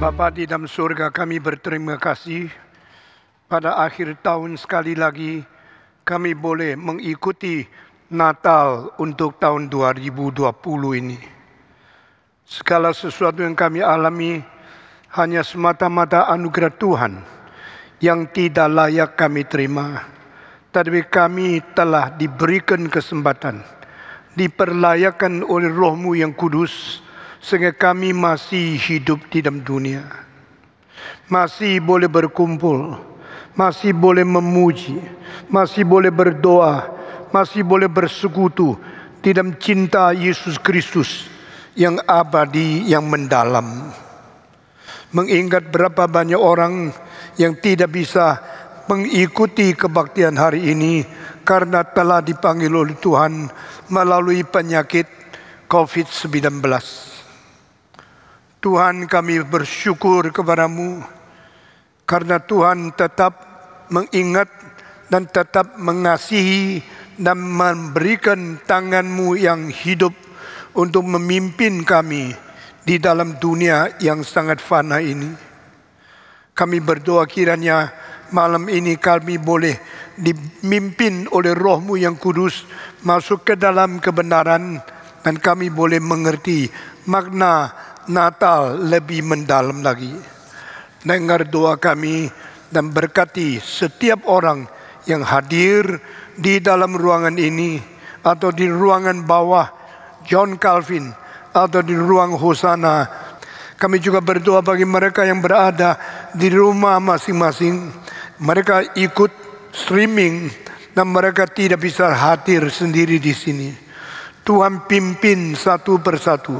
Bapa di dalam surga, kami berterima kasih pada akhir tahun sekali lagi kami boleh mengikuti Natal untuk tahun 2020 ini. Segala sesuatu yang kami alami hanya semata-mata anugerah Tuhan yang tidak layak kami terima. Tapi kami telah diberikan kesempatan, diperlayakan oleh Roh-Mu yang kudus, sehingga kami masih hidup di dalam dunia. Masih boleh berkumpul, masih boleh memuji, masih boleh berdoa, masih boleh bersekutu di dalam cinta Yesus Kristus yang abadi, yang mendalam. Mengingat berapa banyak orang yang tidak bisa mengikuti kebaktian hari ini karena telah dipanggil oleh Tuhan melalui penyakit COVID-19. Tuhan, kami bersyukur kepada-Mu karena Tuhan tetap mengingat dan tetap mengasihi dan memberikan tangan-Mu yang hidup untuk memimpin kami di dalam dunia yang sangat fana ini. Kami berdoa kiranya malam ini kami boleh dipimpin oleh Roh-Mu yang kudus masuk ke dalam kebenaran dan kami boleh mengerti makna Natal lebih mendalam lagi. Dengar doa kami dan berkati setiap orang yang hadir di dalam ruangan ini atau di ruangan bawah John Calvin atau di ruang Hosana. Kami juga berdoa bagi mereka yang berada di rumah masing-masing. Mereka ikut streaming dan mereka tidak bisa hadir sendiri di sini. Tuhan pimpin satu persatu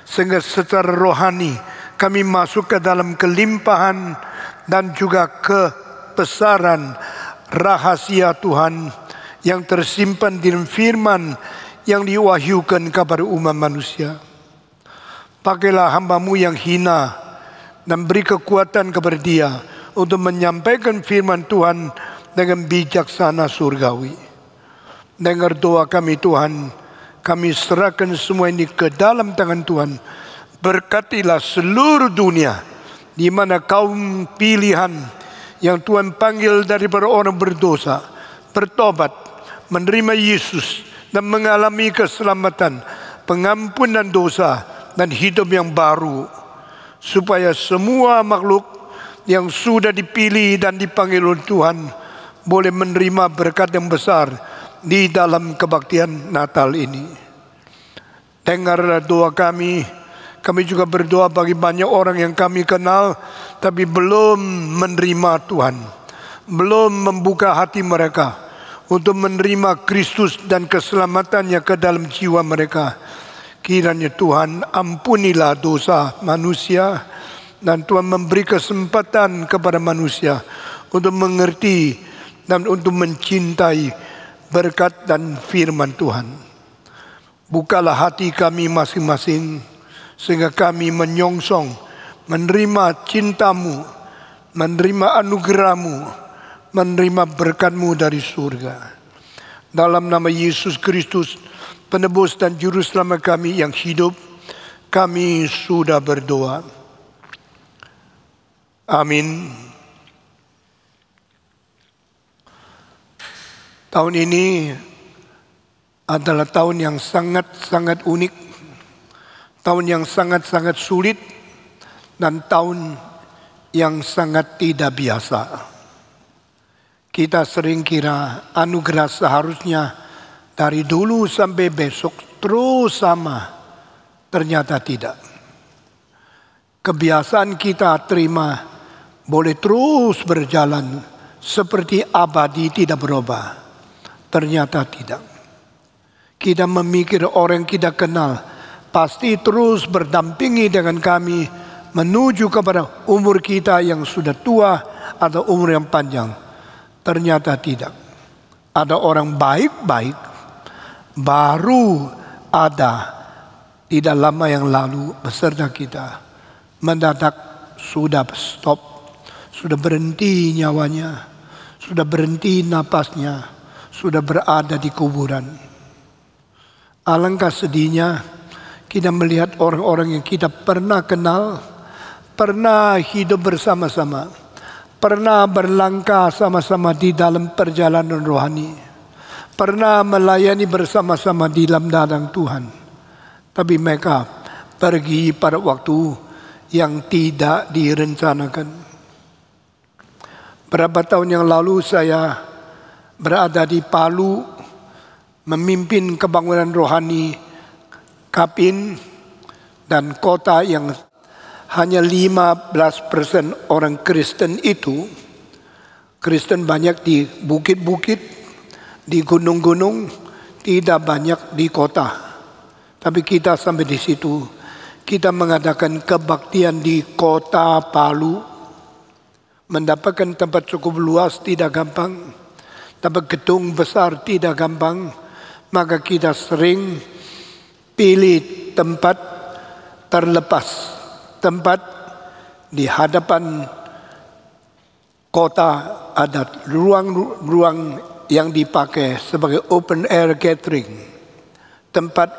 sehingga secara rohani kami masuk ke dalam kelimpahan dan juga kebesaran rahasia Tuhan yang tersimpan di dalam firman yang diwahyukan kepada umat manusia. Pakailah hamba-Mu yang hina dan beri kekuatan kepada dia untuk menyampaikan firman Tuhan dengan bijaksana surgawi. Dengar doa kami Tuhan. Kami serahkan semua ini ke dalam tangan Tuhan. Berkatilah seluruh dunia di mana kaum pilihan yang Tuhan panggil daripada orang berdosa, bertobat, menerima Yesus dan mengalami keselamatan, pengampunan dosa dan hidup yang baru. Supaya semua makhluk yang sudah dipilih dan dipanggil oleh Tuhan boleh menerima berkat yang besar di dalam kebaktian Natal ini. Dengar doa kami. Kami juga berdoa bagi banyak orang yang kami kenal tapi belum menerima Tuhan, belum membuka hati mereka untuk menerima Kristus dan keselamatannya ke dalam jiwa mereka. Kiranya Tuhan ampunilah dosa manusia dan Tuhan memberi kesempatan kepada manusia untuk mengerti dan untuk mencintai berkat dan firman Tuhan. Bukalah hati kami masing-masing sehingga kami menyongsong, menerima cinta-Mu, menerima anugerah-Mu, menerima berkat-Mu dari surga. Dalam nama Yesus Kristus, penebus dan juru selamat kami yang hidup, kami sudah berdoa. Amin. Tahun ini adalah tahun yang sangat-sangat unik, tahun yang sangat-sangat sulit, dan tahun yang sangat tidak biasa. Kita sering kira anugerah seharusnya dari dulu sampai besok terus sama, ternyata tidak. Kebiasaan kita terima boleh terus berjalan seperti abadi tidak berubah, ternyata tidak. Kita memikir orang kita kenal pasti terus berdampingi dengan kami menuju kepada umur kita yang sudah tua atau umur yang panjang. Ternyata tidak. Ada orang baik-baik baru ada tidak lama yang lalu beserta kita. Mendadak sudah stop sudah berhenti nyawanya, sudah berhenti napasnya, sudah berada di kuburan. Alangkah sedihnya kita melihat orang-orang yang kita pernah kenal, pernah hidup bersama-sama, pernah berlangkah sama-sama di dalam perjalanan rohani, pernah melayani bersama-sama di dalam ladang Tuhan. Tapi mereka pergi pada waktu yang tidak direncanakan. Berapa tahun yang lalu saya berada di Palu, memimpin kebangunan rohani Kapin dan kota yang hanya 15% orang Kristen itu. Kristen banyak di bukit-bukit, di gunung-gunung, tidak banyak di kota. Tapi kita sampai di situ, kita mengadakan kebaktian di kota Palu. Mendapatkan tempat cukup luas tidak gampang, dapat gedung besar tidak gampang. Maka kita sering pilih tempat terlepas, tempat di hadapan kota, ada ruang-ruang yang dipakai sebagai open air gathering, tempat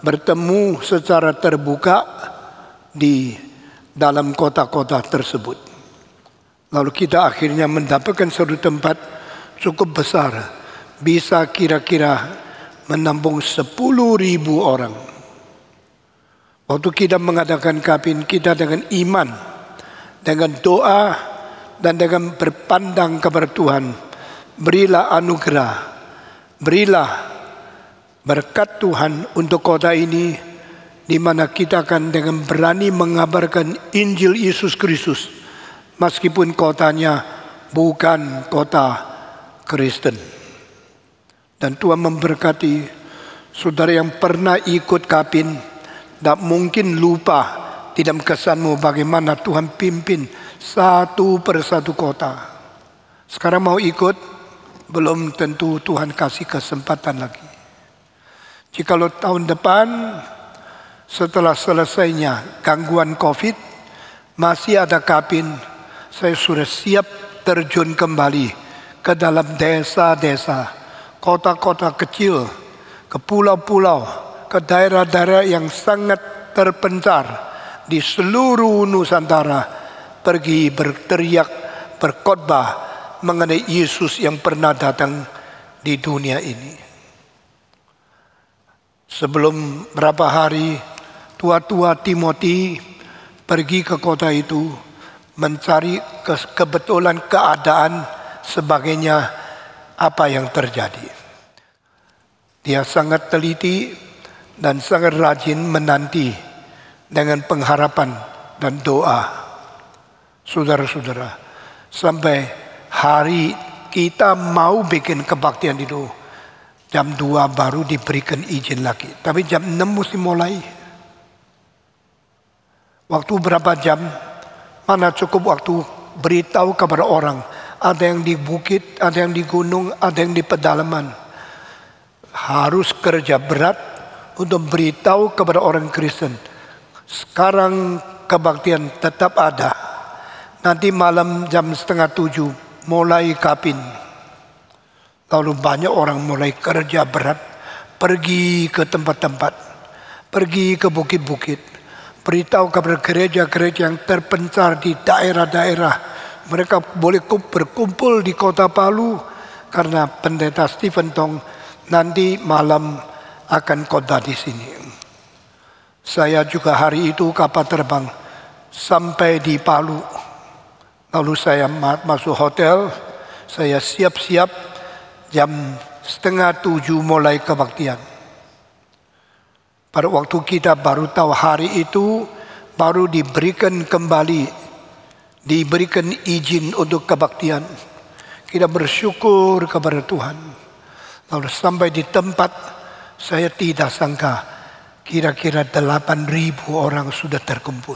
bertemu secara terbuka di dalam kota-kota tersebut. Lalu kita akhirnya mendapatkan satu tempat cukup besar, bisa kira-kira menampung 10.000 orang. Waktu kita mengadakan Kapin, kita dengan iman, dengan doa, dan dengan berpandang kepada Tuhan, berilah anugerah, berilah berkat Tuhan untuk kota ini, di mana kita akan dengan berani mengabarkan Injil Yesus Kristus, meskipun kotanya bukan kota Kristen. Dan Tuhan memberkati saudara yang pernah ikut Kapin, tak mungkin lupa di dalam kesanmu bagaimana Tuhan pimpin satu persatu kota. Sekarang mau ikut, belum tentu Tuhan kasih kesempatan lagi. Jikalau tahun depan setelah selesainya gangguan COVID masih ada Kapin, saya sudah siap terjun kembali ke dalam desa-desa, kota-kota kecil, ke pulau-pulau, ke daerah-daerah yang sangat terpencar di seluruh Nusantara, pergi berteriak, berkhotbah mengenai Yesus yang pernah datang di dunia ini. Sebelum berapa hari, tua-tua Timothy pergi ke kota itu mencari kebetulan keadaan sebagainya apa yang terjadi. Dia sangat teliti dan sangat rajin menanti dengan pengharapan dan doa. Saudara-saudara, sampai hari kita mau bikin kebaktian itu, jam 2 baru diberikan izin lagi. Tapi jam 6 mesti mulai. Waktu berapa jam? Mana cukup waktu beritahu kepada orang. Ada yang di bukit, ada yang di gunung, ada yang di pedalaman. Harus kerja berat untuk beritahu kepada orang Kristen. Sekarang kebaktian tetap ada. Nanti malam jam 6:30 mulai Kapin. Lalu banyak orang mulai kerja berat, pergi ke tempat-tempat, pergi ke bukit-bukit, beritahu kepada gereja-gereja yang terpencar di daerah-daerah. Mereka boleh berkumpul di kota Palu karena pendeta Stephen Tong nanti malam akan khotbah di sini. Saya juga hari itu kapal terbang sampai di Palu. Lalu saya masuk hotel, saya siap-siap jam 6:30 mulai kebaktian. Pada waktu kita baru tahu hari itu, baru diberikan kembali, diberikan izin untuk kebaktian. Kita bersyukur kepada Tuhan. Lalu sampai di tempat, saya tidak sangka kira-kira 8.000 orang sudah terkumpul.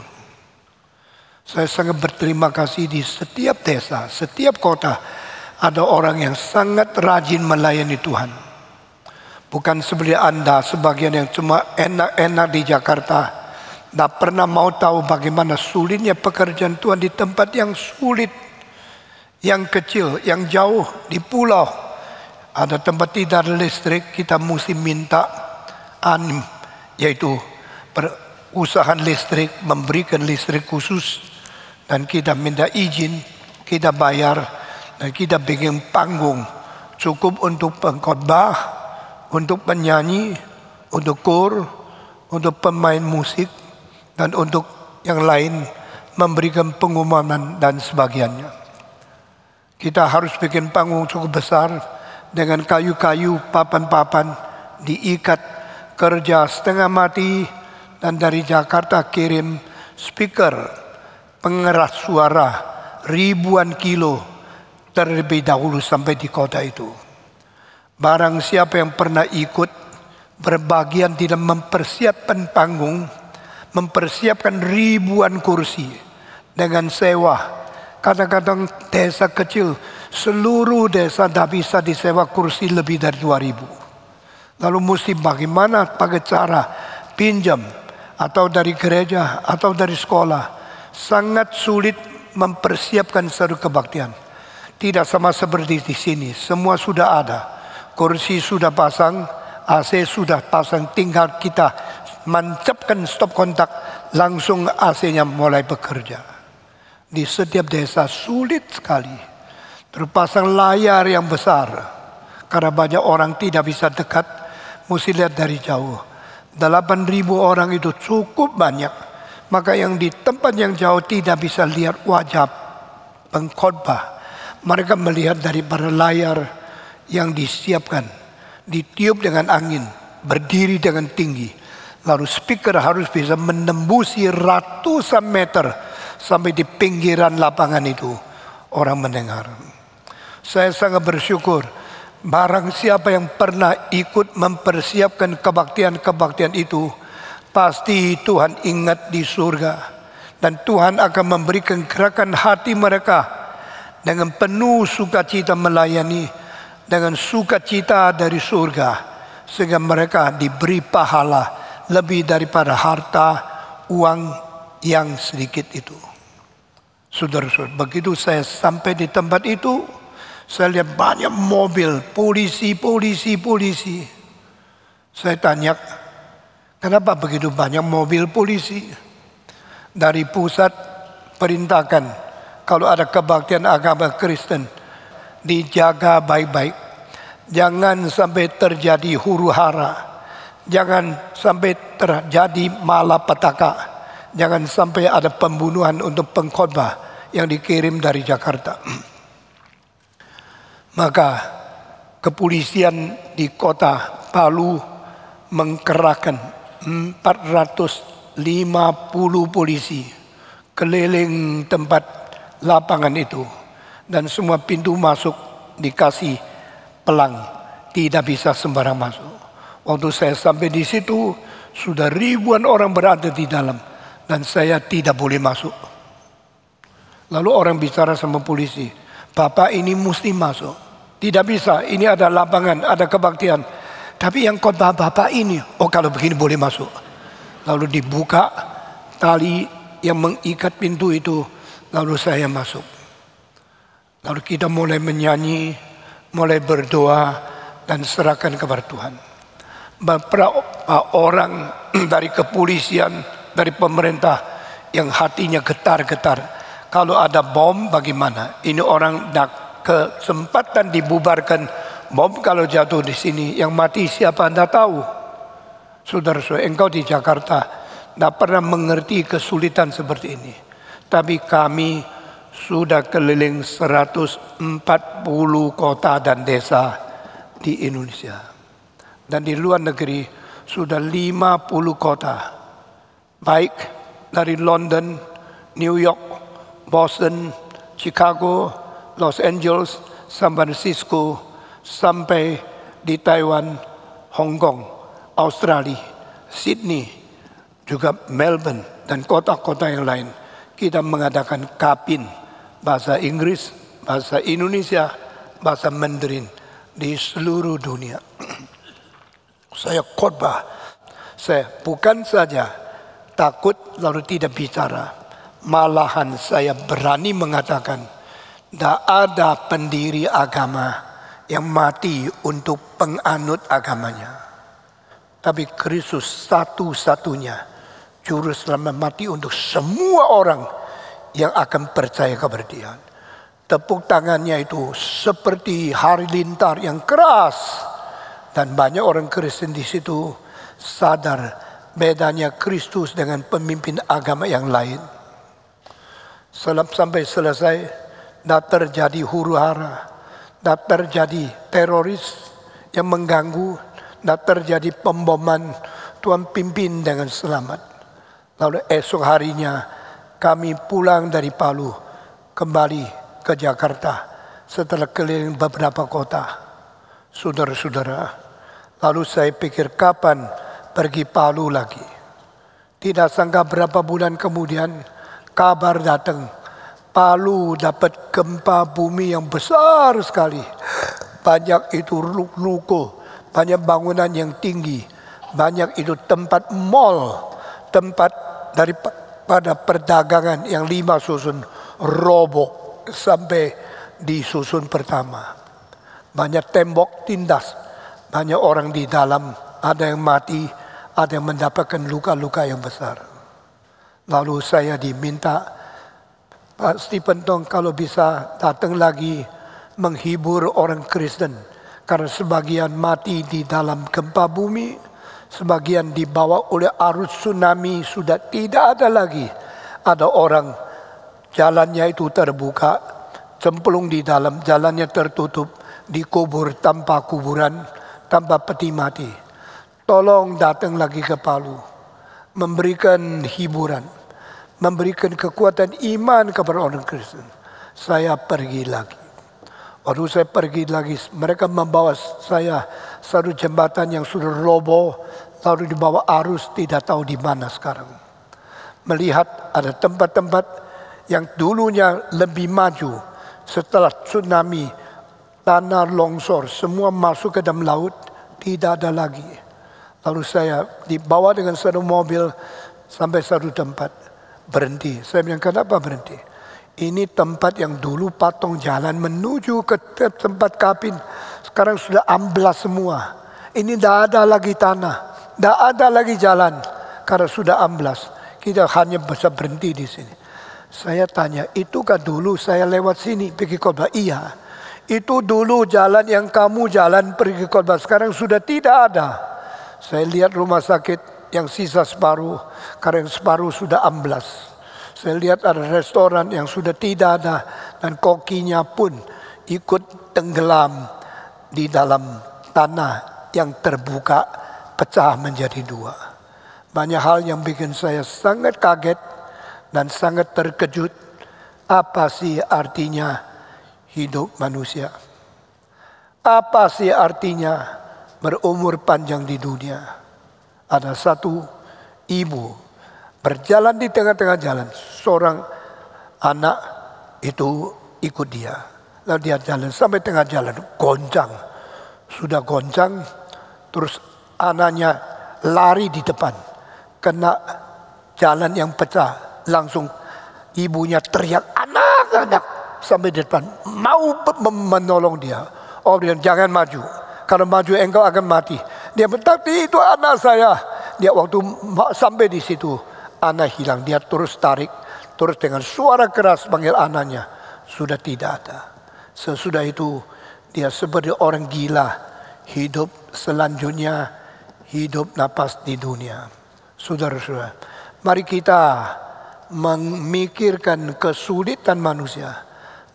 Saya sangat berterima kasih di setiap desa, setiap kota ada orang yang sangat rajin melayani Tuhan. Bukan seperti Anda sebagian yang cuma enak-enak di Jakarta, tidak pernah mau tahu bagaimana sulitnya pekerjaan Tuhan di tempat yang sulit, yang kecil, yang jauh di pulau, ada tempat tidak ada listrik, kita mesti minta ANIM, yaitu perusahaan listrik, memberikan listrik khusus, dan kita minta izin, kita bayar, dan kita bikin panggung cukup untuk pengkhotbah, untuk penyanyi, untuk kor, untuk pemain musik, dan untuk yang lain memberikan pengumuman dan sebagainya. Kita harus bikin panggung cukup besar dengan kayu-kayu, papan-papan, diikat, kerja setengah mati, dan dari Jakarta kirim speaker, pengeras suara ribuan kilo terlebih dahulu sampai di kota itu. Barang siapa yang pernah ikut berbagian tidak mempersiapkan panggung, mempersiapkan ribuan kursi dengan sewa. Kadang-kadang desa kecil, seluruh desa tidak bisa disewa kursi lebih dari 2.000. Lalu mesti bagaimana pakai cara pinjam atau dari gereja atau dari sekolah. Sangat sulit mempersiapkan satu kebaktian. Tidak sama seperti di sini, semua sudah ada. Kursi sudah pasang, AC sudah pasang, tinggal kita mencapkan stop kontak, langsung AC-nya mulai bekerja. Di setiap desa sulit sekali terpasang layar yang besar karena banyak orang tidak bisa dekat, mesti lihat dari jauh. 8.000 orang itu cukup banyak, maka yang di tempat yang jauh tidak bisa lihat wajah pengkhotbah. Mereka melihat dari para layar yang disiapkan, ditiup dengan angin, berdiri dengan tinggi. Lalu speaker harus bisa menembusi ratusan meter sampai di pinggiran lapangan itu orang mendengar. Saya sangat bersyukur barang siapa yang pernah ikut mempersiapkan kebaktian-kebaktian itu, pasti Tuhan ingat di surga, dan Tuhan akan memberikan gerakan hati mereka dengan penuh sukacita melayani, dengan sukacita dari surga, sehingga mereka diberi pahala lebih daripada harta uang yang sedikit itu. Saudara-saudara, begitu saya sampai di tempat itu, saya lihat banyak mobil, polisi. Saya tanya, kenapa begitu banyak mobil polisi? Dari pusat perintahkan, kalau ada kebaktian agama Kristen, dijaga baik-baik. Jangan sampai terjadi huru hara. Jangan sampai terjadi malapetaka. Jangan sampai ada pembunuhan untuk pengkhotbah yang dikirim dari Jakarta. Maka kepolisian di kota Palu mengkerahkan 450 polisi keliling tempat lapangan itu. Dan semua pintu masuk dikasih pelang, tidak bisa sembarang masuk. Waktu saya sampai di situ, sudah ribuan orang berada di dalam. Dan saya tidak boleh masuk. Lalu orang bicara sama polisi, Bapak ini mesti masuk. Tidak bisa, ini ada lapangan, ada kebaktian. Tapi yang khotbah Bapak ini, oh kalau begini boleh masuk. Lalu dibuka tali yang mengikat pintu itu, lalu saya masuk. Lalu kita mulai menyanyi, mulai berdoa, dan serahkan kepada Tuhan. Beberapa orang dari kepolisian, dari pemerintah yang hatinya getar-getar. Kalau ada bom bagaimana? Ini orang nak kesempatan dibubarkan. Bom kalau jatuh di sini, yang mati siapa Anda tahu? Saudara-saudara, engkau di Jakarta tidak pernah mengerti kesulitan seperti ini. Tapi kami sudah keliling 140 kota dan desa di Indonesia. Dan di luar negeri sudah 50 kota. Baik dari London, New York, Boston, Chicago, Los Angeles, San Francisco, sampai di Taiwan, Hong Kong, Australia, Sydney, juga Melbourne, dan kota-kota yang lain. Kita mengadakan kapin, bahasa Inggris, bahasa Indonesia, bahasa Mandarin di seluruh dunia. Saya khotbah, saya bukan saja takut lalu tidak bicara, malahan saya berani mengatakan Tidak ada pendiri agama yang mati untuk penganut agamanya. Tapi Kristus satu-satunya juru selamat mati untuk semua orang yang akan percaya kepada Dia. Tepuk tangannya itu seperti halilintar yang keras. Dan banyak orang Kristen di situ sadar bedanya Kristus dengan pemimpin agama yang lain. Sampai selesai, tidak terjadi huru-hara, tidak terjadi teroris yang mengganggu, tidak terjadi pemboman. Tuhan pimpin dengan selamat. Lalu esok harinya kami pulang dari Palu kembali ke Jakarta setelah keliling beberapa kota. Saudara-saudara, lalu saya pikir kapan pergi Palu lagi. Tidak sangka berapa bulan kemudian kabar datang. Palu dapat gempa bumi yang besar sekali. Banyak itu ruko, banyak bangunan yang tinggi, banyak itu tempat mall, tempat daripada perdagangan yang 5 susun roboh sampai di susun pertama. Banyak tembok tindas, banyak orang di dalam, ada yang mati, ada yang mendapatkan luka-luka yang besar. Lalu saya diminta, Pak Stephen Tong kalau bisa datang lagi menghibur orang Kristen. Karena sebagian mati di dalam gempa bumi, sebagian dibawa oleh arus tsunami, sudah tidak ada lagi. Ada orang jalannya itu terbuka, cemplung di dalam, jalannya tertutup, dikubur tanpa kuburan, tanpa peti mati. Tolong datang lagi ke Palu, memberikan hiburan, memberikan kekuatan iman kepada orang Kristen. Saya pergi lagi. Waktu saya pergi lagi, mereka membawa saya satu jembatan yang sudah roboh, lalu dibawa arus, tidak tahu di mana sekarang. Melihat ada tempat-tempat yang dulunya lebih maju setelah tsunami, tanah longsor, semua masuk ke dalam laut, tidak ada lagi. Lalu saya dibawa dengan satu mobil sampai satu tempat, berhenti. Saya bilang, kenapa berhenti? Ini tempat yang dulu patung jalan menuju ke tempat kabin, sekarang sudah amblas semua. Ini tidak ada lagi tanah, tidak ada lagi jalan, karena sudah amblas. Kita hanya bisa berhenti di sini. Saya tanya, itukah dulu saya lewat sini pergi khotbah? Iya. Itu dulu jalan yang kamu jalan pergi khotbah, sekarang sudah tidak ada. Saya lihat rumah sakit yang sisa separuh, karena yang separuh sudah amblas. Saya lihat ada restoran yang sudah tidak ada, dan kokinya pun ikut tenggelam di dalam tanah yang terbuka, pecah menjadi 2. Banyak hal yang bikin saya sangat kaget dan sangat terkejut. Apa sih artinya hidup manusia? Apa sih artinya berumur panjang di dunia? Ada satu ibu berjalan di tengah-tengah jalan, seorang anak itu ikut dia. Lalu dia jalan sampai tengah jalan, goncang. Sudah goncang, terus anaknya lari di depan, kena jalan yang pecah. Langsung ibunya teriak, anak-anak, sampai di depan, mau menolong dia. Oh, dia jangan maju, kalau maju engkau akan mati. Dia berkata, itu anak saya. Dia waktu sampai di situ, anak hilang. Dia terus tarik, terus dengan suara keras panggil anaknya, sudah tidak ada. Sesudah itu dia seperti orang gila, hidup selanjutnya, hidup napas di dunia. Saudara-saudara, mari kita memikirkan kesulitan manusia,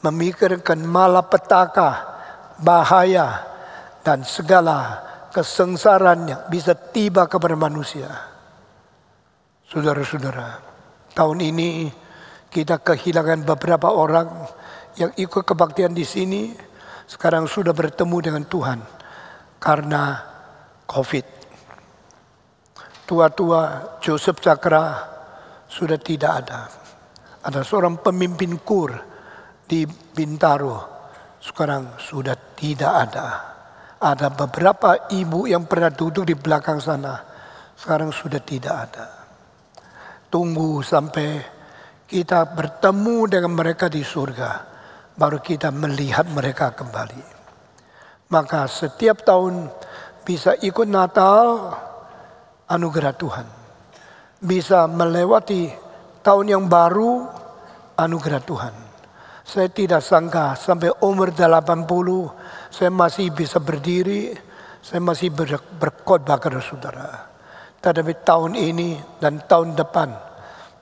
memikirkan malapetaka, bahaya, dan segala kesengsaraan yang bisa tiba kepada manusia. Saudara-saudara, tahun ini kita kehilangan beberapa orang yang ikut kebaktian di sini, sekarang sudah bertemu dengan Tuhan karena COVID. Tua-tua Joseph Cakra sudah tidak ada. Ada seorang pemimpin KUR di Bintaro, sekarang sudah tidak ada. Ada beberapa ibu yang pernah duduk di belakang sana, sekarang sudah tidak ada. Tunggu sampai kita bertemu dengan mereka di surga. baru kita melihat mereka kembali. Maka setiap tahun bisa ikut Natal, anugerah Tuhan. Bisa melewati tahun yang baru, anugerah Tuhan. Saya tidak sangka sampai umur 80 saya masih bisa berdiri, saya masih berkhotbah kepada saudara. Tetapi tahun ini dan tahun depan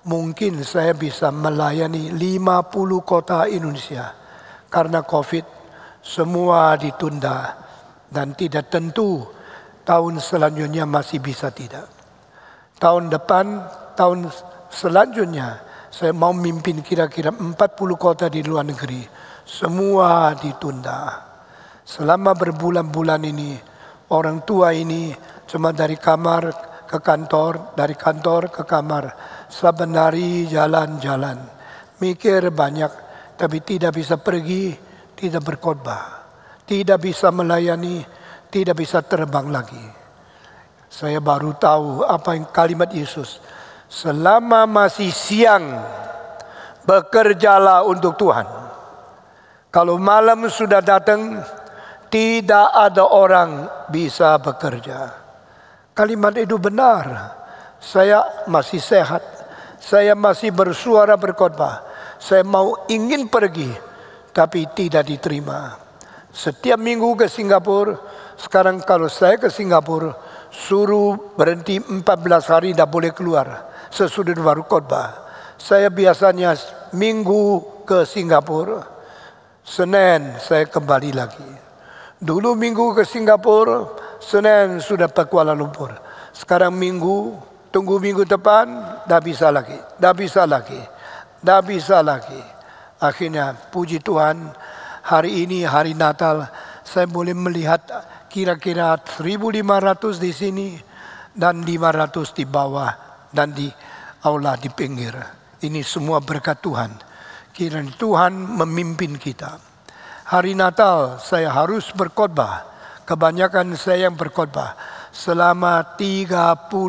mungkin saya bisa melayani 50 kota Indonesia. Karena COVID semua ditunda dan tidak tentu tahun selanjutnya masih bisa tidak. Tahun depan, tahun selanjutnya saya mau mimpin kira-kira 40 kota di luar negeri. Semua ditunda. Selama berbulan-bulan ini, orang tua ini cuma dari kamar ke kantor, dari kantor ke kamar. Saban hari jalan-jalan. Mikir banyak, tapi tidak bisa pergi, tidak berkhotbah. Tidak bisa melayani, tidak bisa terbang lagi. Saya baru tahu apa yang kalimat Yesus. Selama masih siang, bekerjalah untuk Tuhan. Kalau malam sudah datang, tidak ada orang bisa bekerja. Kalimat itu benar. Saya masih sehat. Saya masih bersuara berkhotbah. Saya ingin pergi, tapi tidak diterima. Setiap minggu ke Singapura. Sekarang kalau saya ke Singapura, suruh berhenti 14 hari, tidak boleh keluar. Sesudah baru khotbah. Saya biasanya minggu ke Singapura, Senin saya kembali lagi. Dulu minggu ke Singapura, Senin sudah ke Kuala Lumpur. Sekarang minggu, tunggu minggu depan, dah bisa lagi, dah bisa lagi, dah bisa lagi. Akhirnya puji Tuhan, hari ini hari Natal, saya boleh melihat kira-kira 1.500 di sini dan 500 di bawah dan di aula di pinggir. Ini semua berkat Tuhan. Kiranya Tuhan memimpin kita. Hari Natal saya harus berkhotbah. Kebanyakan saya yang berkhotbah selama 31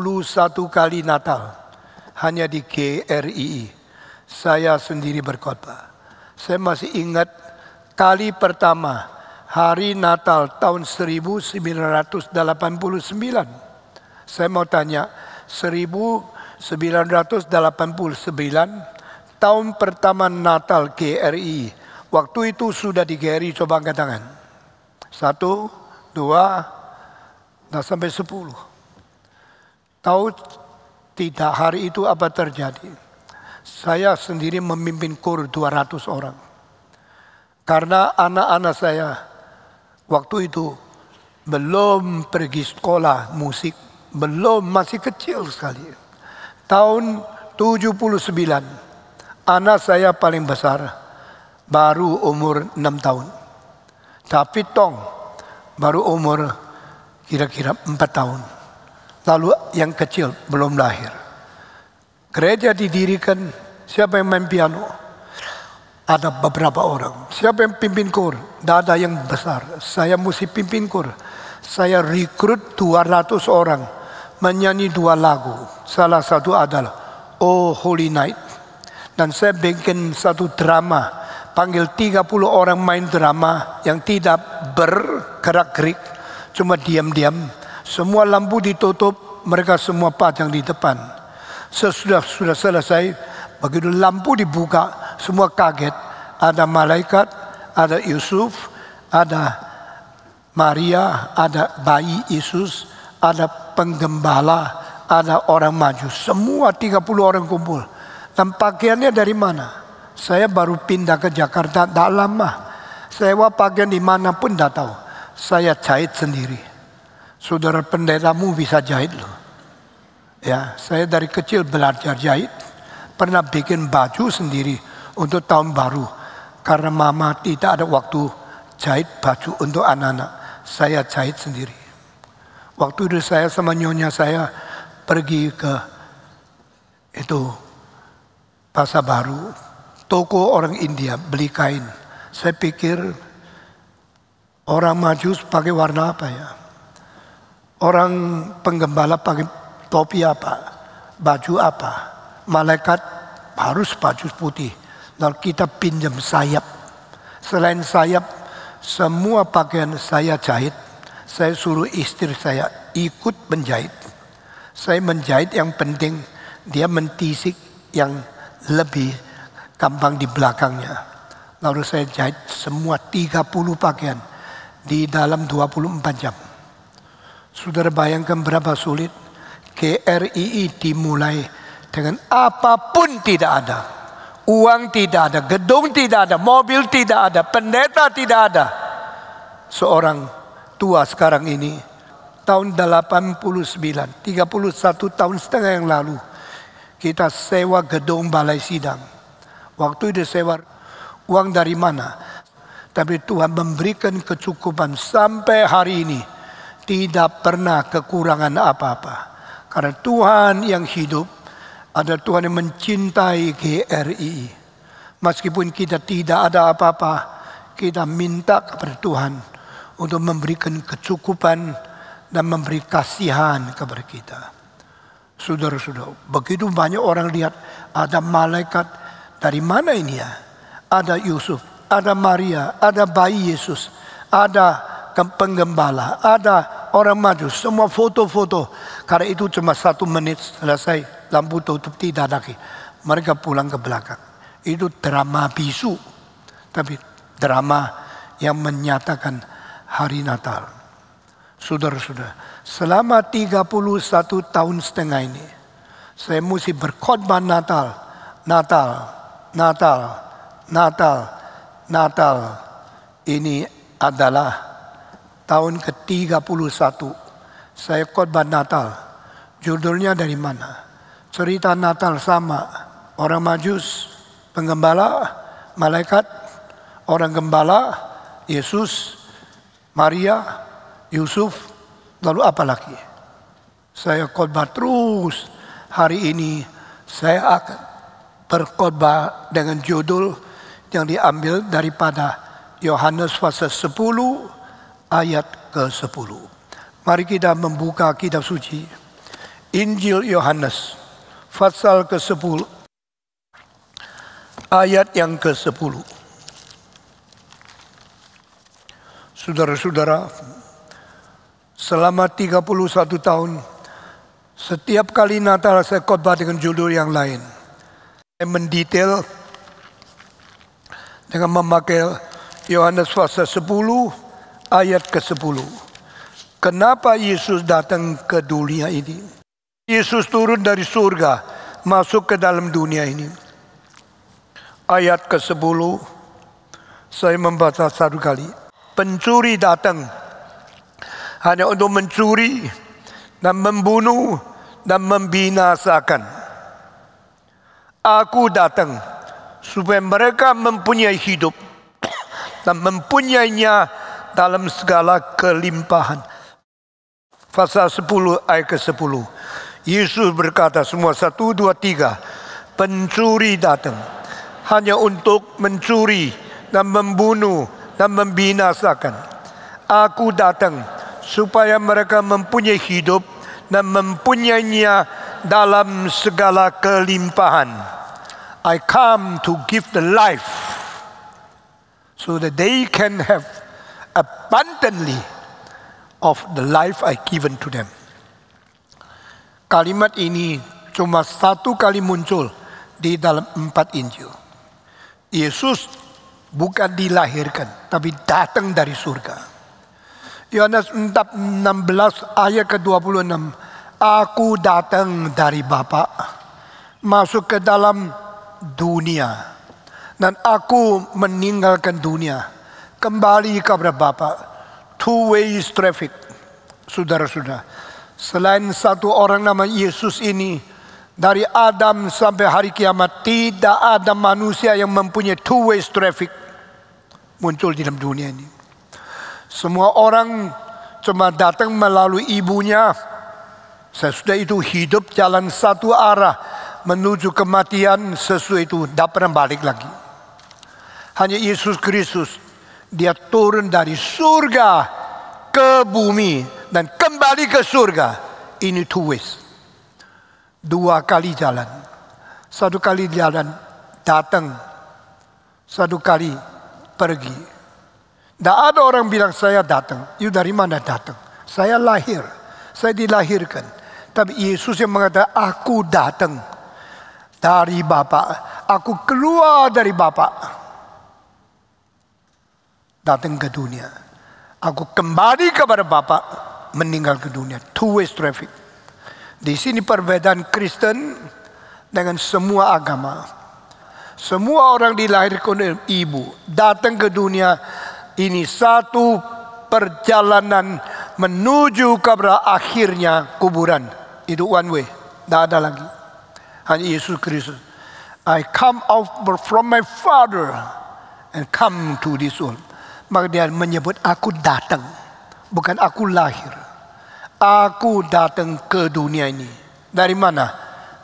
kali Natal. Hanya di GRII. Saya sendiri berkhotbah. Saya masih ingat kali pertama hari Natal tahun 1989. Saya mau tanya, 1989 tahun pertama Natal GRI. Waktu itu sudah di GRI, coba angkat tangan. 1, 2, dan sampai 10. Tahu tidak hari itu apa terjadi? Saya sendiri memimpin KUR 200 orang. Karena anak-anak saya waktu itu belum pergi sekolah musik, belum, masih kecil sekali. Tahun 79, anak saya paling besar baru umur 6 tahun. Tapi Tong baru umur kira-kira 4 tahun. Lalu yang kecil belum lahir. Gereja didirikan, siapa yang main piano? Ada beberapa orang. Siapa yang pimpin KUR? Tidak ada yang besar. Saya mesti pimpin KUR. Saya rekrut 200 orang menyanyi 2 lagu. Salah satu adalah Oh Holy Night. Dan saya bikin satu drama. Panggil 30 orang main drama yang tidak bergerak-gerik. Cuma diam-diam. Semua lampu ditutup. Mereka semua pajang di depan. Sesudah selesai, begitu lampu dibuka, semua kaget. Ada malaikat, ada Yusuf, ada Maria, ada bayi Yesus, ada penggembala, ada orang maju. Semua 30 orang kumpul. Dan pakaiannya dari mana? Saya baru pindah ke Jakarta, tak lama. Sewa pakaian dimanapun tak tahu. Saya jahit sendiri. Saudara pendetamu bisa jahit loh. Ya, saya dari kecil belajar jahit. Pernah bikin baju sendiri untuk tahun baru. Karena mama tidak ada waktu jahit baju untuk anak-anak. Saya jahit sendiri. Waktu itu saya sama nyonya saya pergi ke itu Pasar Baru. Toko orang India beli kain. Saya pikir orang Majus pakai warna apa ya? Orang penggembala pakai topi apa? Baju apa? Malaikat harus baju putih. Lalu kita pinjam sayap. Selain sayap, semua pakaian saya jahit. Saya suruh istri saya ikut menjahit. Saya menjahit yang penting, dia mentisik yang lebih gampang di belakangnya. Lalu saya jahit semua 30 pakaian di dalam 24 jam. Saudara bayangkan berapa sulit. KRII dimulai dengan apapun tidak ada. Uang tidak ada, gedung tidak ada, mobil tidak ada, pendeta tidak ada. Seorang tua sekarang ini, tahun 89, 31 tahun setengah yang lalu, kita sewa gedung balai sidang. Waktu itu sewa, uang dari mana? Tapi Tuhan memberikan kecukupan sampai hari ini. Tidak pernah kekurangan apa-apa. Karena Tuhan yang hidup, ada Tuhan yang mencintai GRI. Meskipun kita tidak ada apa-apa, kita minta kepada Tuhan untuk memberikan kecukupan dan memberi kasihan kepada kita. Saudara-saudara, begitu banyak orang lihat ada malaikat, dari mana ini ya? Ada Yusuf, ada Maria, ada bayi Yesus, ada penggembala, ada orang Majus, semua foto-foto. Karena itu cuma 1 menit selesai. Lampu tutup, tidak lagi. Mereka pulang ke belakang. Itu drama bisu. Tapi drama yang menyatakan hari Natal. Saudara-saudara, selama 31 tahun setengah ini, saya mesti berkhotbah Natal. Natal, Natal, Natal, Natal. Ini adalah tahun ke-31. Saya khotbah Natal. Judulnya dari mana? Cerita Natal sama orang Majus, penggembala, malaikat, orang gembala, Yesus, Maria, Yusuf, lalu apa lagi? Saya khotbah terus. Hari ini saya akan berkhotbah dengan judul yang diambil daripada Yohanes pasal 10 ayat ke-10. Mari kita membuka kitab suci. Injil Yohanes pasal ke-10 ayat yang ke-10. Saudara-saudara, selama 31 tahun, setiap kali Natal saya khotbah dengan judul yang lain. Saya mendetail dengan memakai Yohanes pasal 10 ayat ke-10. Kenapa Yesus datang ke dunia ini? Yesus turun dari surga, masuk ke dalam dunia ini. Ayat ke-10, saya membaca 1 kali. Pencuri datang hanya untuk mencuri dan membunuh dan membinasakan. Aku datang supaya mereka mempunyai hidup dan mempunyainya dalam segala kelimpahan. Pasal 10 ayat ke-10. Yesus berkata semua 1, 2, 3. Pencuri datang hanya untuk mencuri dan membunuh dan membinasakan. Aku datang supaya mereka mempunyai hidup dan mempunyainya dalam segala kelimpahan. I come to give the life so that they can have abundantly of the life I given to them. Kalimat ini cuma 1 kali muncul di dalam 4 Injil. Yesus bukan dilahirkan, tapi datang dari surga. Yohanes 16 ayat ke-26. Aku datang dari Bapa, masuk ke dalam dunia, dan aku meninggalkan dunia, kembali kepada Bapa. Two ways traffic, saudara-saudara. Selain satu orang nama Yesus ini, dari Adam sampai hari kiamat tidak ada manusia yang mempunyai two ways traffic muncul di dalam dunia ini. Semua orang cuma datang melalui ibunya. Sesudah itu hidup jalan satu arah menuju kematian, sesudah itu tidak pernah balik lagi. Hanya Yesus Kristus, dia turun dari surga ke bumi dan kembali ke surga. Ini two ways. 2 kali jalan. 1 kali jalan datang, 1 kali pergi. Tidak ada orang bilang saya datang. You dari mana datang? Saya lahir. Saya dilahirkan. Tapi Yesus yang mengatakan aku datang dari Bapa. Aku keluar dari Bapa. Datang ke dunia. Aku kembali kepada Bapa. Meninggal ke dunia. Two ways traffic. Di sini perbedaan Kristen dengan semua agama. Semua orang dilahirkan oleh ibu, datang ke dunia ini satu perjalanan menuju kepada akhirnya kuburan. Itu one way, tidak ada lagi. Hanya Yesus Kristus. I come out from my Father and come to this world. Maka dia menyebut aku datang, bukan aku lahir. Aku datang ke dunia ini. Dari mana?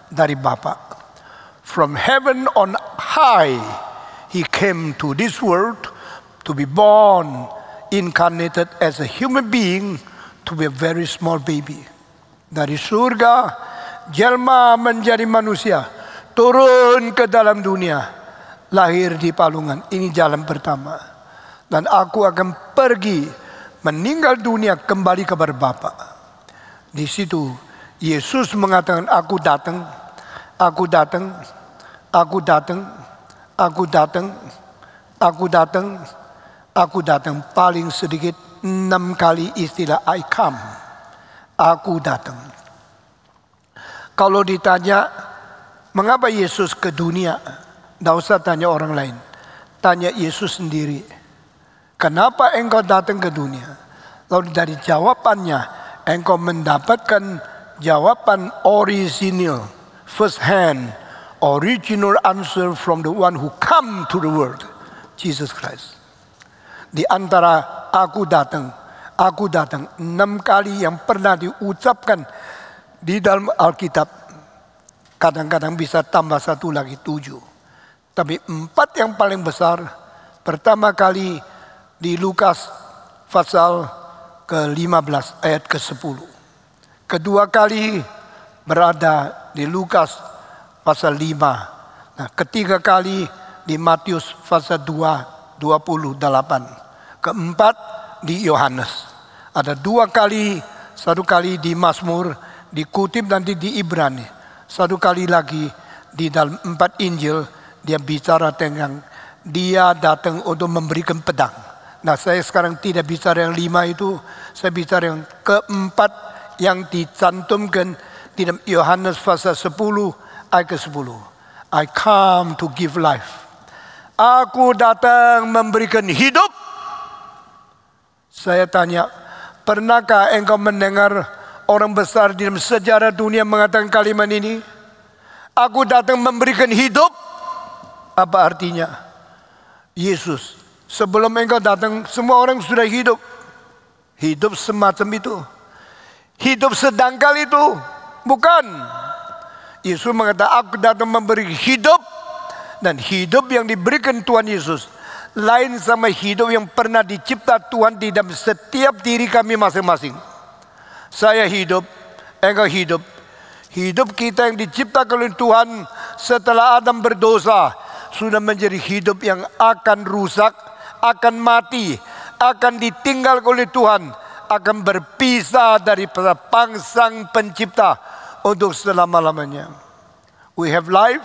Dari Bapa. From heaven on high, He came to this world to be born, incarnated as a human being, to be a very small baby. Dari surga, jelma menjadi manusia, turun ke dalam dunia, lahir di palungan. Ini jalan pertama. Dan aku akan pergi, meninggal dunia, kembali kepada Bapa. Di situ Yesus mengatakan, aku datang, aku datang, aku datang, aku datang, aku datang, aku datang. Paling sedikit 6 kali istilah I come. Aku datang. Kalau ditanya, mengapa Yesus ke dunia? Tidak usah tanya orang lain. Tanya Yesus sendiri. Kenapa engkau datang ke dunia? Lalu dari jawabannya, engkau mendapatkan jawaban original, first hand, original answer from the one who come to the world, Jesus Christ. Di antara aku datang 6 kali yang pernah diucapkan di dalam Alkitab. Kadang-kadang bisa tambah 1 lagi 7. Tapi 4 yang paling besar, pertama kali di Lukas pasal ke-15 ayat ke-10. Kedua kali berada di Lukas pasal 5. Nah, ketiga kali di Matius pasal 2, 28. Keempat di Yohanes. Ada 2 kali, 1 kali di Mazmur, dikutip nanti di Ibrani. 1 kali lagi di dalam 4 Injil, dia bicara tentang dia datang untuk memberikan pedang. Nah, saya sekarang tidak bicara yang 5 itu, saya bicara yang keempat yang dicantumkan di dalam Yohanes pasal 10 ayat ke-10. I come to give life. Aku datang memberikan hidup. Saya tanya, pernahkah engkau mendengar orang besar di dalam sejarah dunia mengatakan kalimat ini? Aku datang memberikan hidup. Apa artinya? Yesus, sebelum engkau datang, semua orang sudah hidup. Hidup semacam itu. Hidup sedangkal itu. Bukan. Yesus mengatakan, aku datang memberi hidup. Dan hidup yang diberikan Tuhan Yesus lain sama hidup yang pernah dicipta Tuhan di dalam setiap diri kami masing-masing. Saya hidup, engkau hidup. Hidup kita yang diciptakan oleh Tuhan setelah Adam berdosa sudah menjadi hidup yang akan rusak, akan mati, akan ditinggal oleh Tuhan, akan berpisah dari pangsang pencipta untuk selama-lamanya. We have life,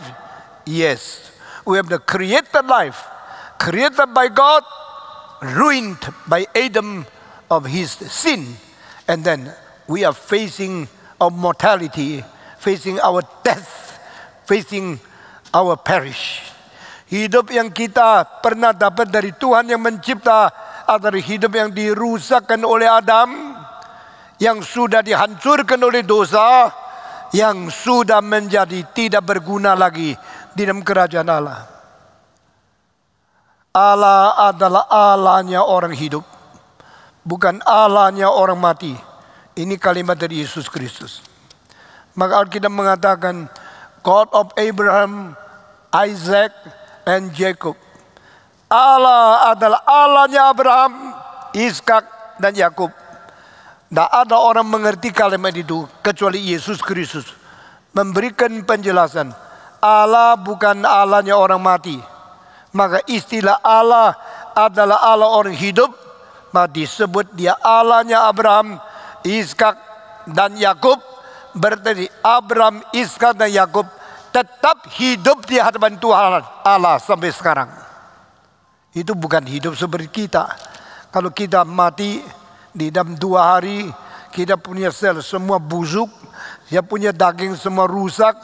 yes. We have the created life, created by God, ruined by Adam of his sin. And then we are facing our mortality, facing our death, facing our perish. Hidup yang kita pernah dapat dari Tuhan yang mencipta adalah hidup yang dirusakkan oleh Adam, yang sudah dihancurkan oleh dosa, yang sudah menjadi tidak berguna lagi di dalam kerajaan Allah. Allah adalah Allahnya orang hidup, bukan Allahnya orang mati. Ini kalimat dari Yesus Kristus. Maka Alkitab mengatakan, God of Abraham, Isaac, and Jacob. Allah adalah Allahnya Abraham, Ishak, dan Yakub. Tidak ada orang mengerti kalimat itu kecuali Yesus Kristus memberikan penjelasan. Allah bukan Allahnya orang mati. Maka istilah Allah adalah Allah orang hidup, maka disebut dia Allahnya Abraham, Ishak dan Yakub. Berarti Abraham, Ishak dan Yakub tetap hidup di hadapan Tuhan Allah sampai sekarang. Itu bukan hidup seperti kita. Kalau kita mati di dalam 2 hari, kita punya sel semua busuk, dia punya daging semua rusak,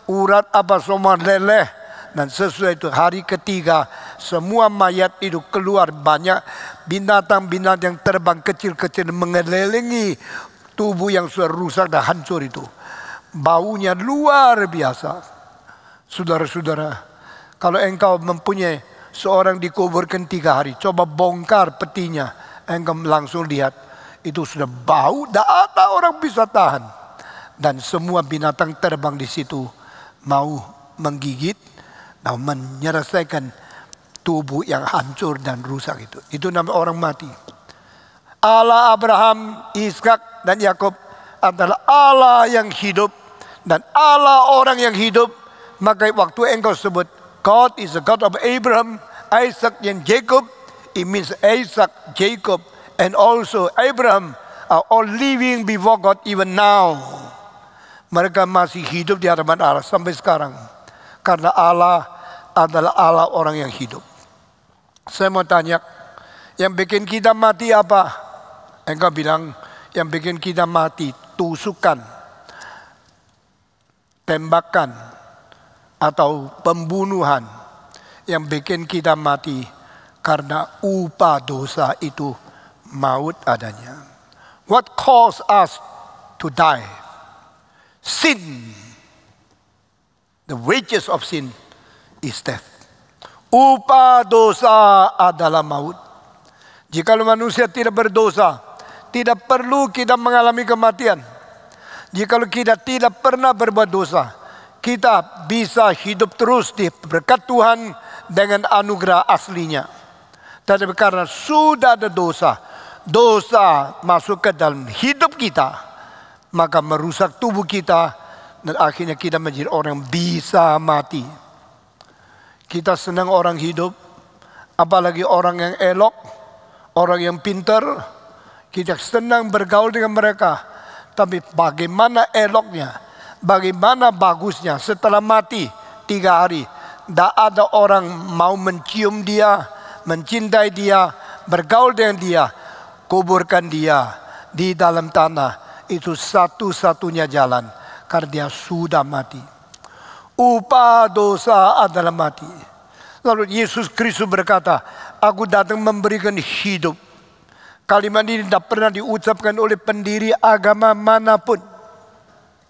urat apa semua leleh. Dan sesuai itu hari ketiga semua mayat itu keluar, banyak binatang-binatang yang terbang kecil-kecil mengelilingi tubuh yang sudah rusak dan hancur itu. Baunya luar biasa. Saudara-saudara, kalau engkau mempunyai seorang dikuburkan 3 hari, coba bongkar petinya, engkau langsung lihat itu sudah bau, tidak ada orang bisa tahan. Dan semua binatang terbang di situ mau menggigit dan menyelesaikan tubuh yang hancur dan rusak itu. Itu namanya orang mati. Allah Abraham, Ishak dan Yakub adalah Allah yang hidup dan Allah orang yang hidup. Maka waktu engkau sebut God is the God of Abraham, Isaac and Jacob, it means Isaac, Jacob and also Abraham are all living before God even now. Mereka masih hidup di hadapan Allah sampai sekarang. Karena Allah adalah Allah orang yang hidup. Saya mau tanya, yang bikin kita mati apa? Engkau bilang, yang bikin kita mati tusukan, tembakan, atau pembunuhan. Yang bikin kita mati karena upah dosa itu maut adanya. What caused us to die? Sin. The wages of sin is death. Upah dosa adalah maut. Jika manusia tidak berdosa, tidak perlu kita mengalami kematian. Jika kita tidak pernah berbuat dosa, kita bisa hidup terus di berkat Tuhan dengan anugerah aslinya. Tetapi karena sudah ada dosa, dosa masuk ke dalam hidup kita, maka merusak tubuh kita, dan akhirnya kita menjadi orang bisa mati. Kita senang orang hidup, apalagi orang yang elok, orang yang pintar. Kita senang bergaul dengan mereka. Tapi bagaimana eloknya, bagaimana bagusnya setelah mati 3 hari, tidak ada orang mau mencium dia, mencintai dia, bergaul dengan dia, kuburkan dia di dalam tanah. Itu satu-satunya jalan, karena dia sudah mati. Upah dosa adalah mati. Lalu Yesus Kristus berkata, aku datang memberikan hidup. Kalimat ini tidak pernah diucapkan oleh pendiri agama manapun.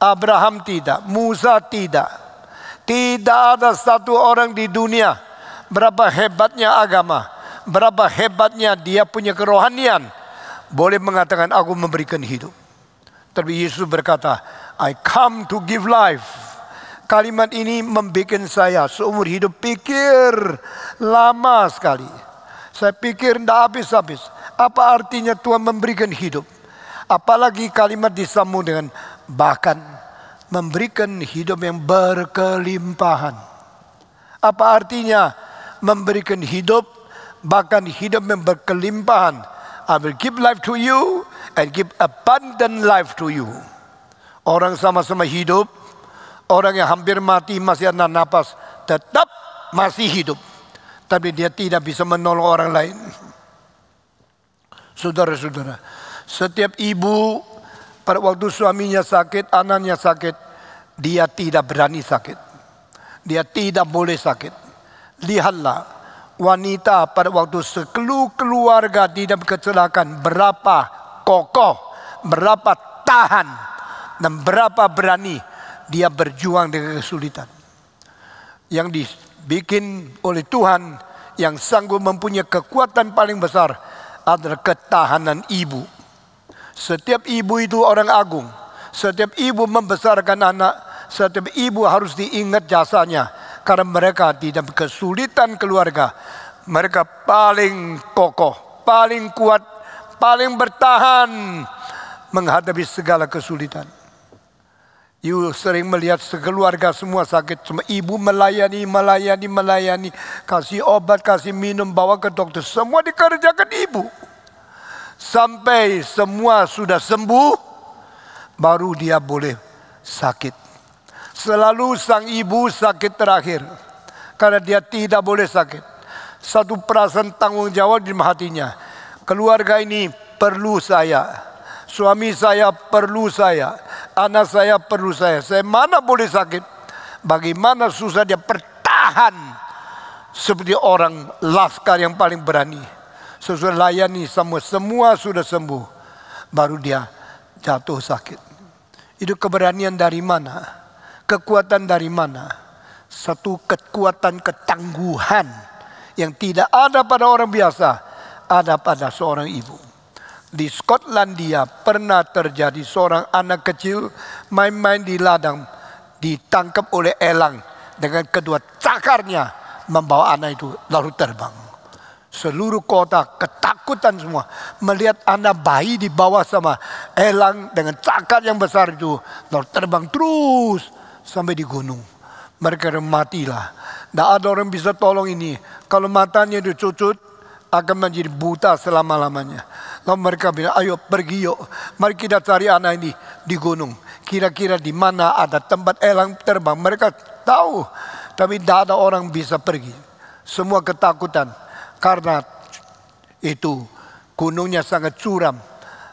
Abraham tidak, Musa tidak. Tidak ada satu orang di dunia, berapa hebatnya agama, berapa hebatnya dia punya kerohanian, boleh mengatakan aku memberikan hidup. Tapi Yesus berkata, I come to give life. Kalimat ini membuat saya seumur hidup pikir lama sekali. Saya pikir tidak habis-habis. Apa artinya Tuhan memberikan hidup? Apalagi kalimat disambung dengan bahkan memberikan hidup yang berkelimpahan. Apa artinya memberikan hidup, bahkan hidup yang berkelimpahan? I will give life to you and give abundant life to you. Orang sama-sama hidup, orang yang hampir mati masih ada napas, tetap masih hidup. Tapi dia tidak bisa menolong orang lain. Saudara-saudara, setiap ibu pada waktu suaminya sakit, anaknya sakit, dia tidak berani sakit. Dia tidak boleh sakit. Lihatlah, wanita pada waktu keluarga tidak kecelakaan, berapa kokoh, berapa tahan, dan berapa berani dia berjuang dengan kesulitan. Yang dibikin oleh Tuhan, yang sanggup mempunyai kekuatan paling besar adalah ketahanan ibu. Setiap ibu itu orang agung. Setiap ibu membesarkan anak, setiap ibu harus diingat jasanya. Karena mereka di dalam kesulitan keluarga, mereka paling kokoh, paling kuat, paling bertahan menghadapi segala kesulitan. You sering melihat sekeluarga semua sakit, cuma ibu melayani, kasih obat, kasih minum, bawa ke dokter, semua dikerjakan ibu. Sampai semua sudah sembuh, baru dia boleh sakit. Selalu sang ibu sakit terakhir, karena dia tidak boleh sakit. Satu perasaan tanggung jawab di hatinya, keluarga ini perlu saya, suami saya perlu saya, anak saya perlu saya mana boleh sakit. Bagaimana susah dia bertahan seperti orang laskar yang paling berani. Sesuai layani semua sudah sembuh, baru dia jatuh sakit. Itu keberanian dari mana? Kekuatan dari mana? Satu kekuatan ketangguhan yang tidak ada pada orang biasa, ada pada seorang ibu. Di Skotlandia pernah terjadi seorang anak kecil main-main di ladang, ditangkap oleh elang dengan kedua cakarnya, membawa anak itu lalu terbang. Seluruh kota ketakutan semua melihat anak bayi dibawa sama elang dengan cakar yang besar itu, lalu terbang terus sampai di gunung. Mereka matilah. Tidak ada orang bisa tolong ini. Kalau matanya dicucut akan menjadi buta selama-lamanya. Lalu mereka bilang, ayo pergi yuk, mari kita cari anak ini di gunung. Kira-kira di mana ada tempat elang terbang. Mereka tahu, tapi tidak ada orang bisa pergi. Semua ketakutan. Karena itu gunungnya sangat curam.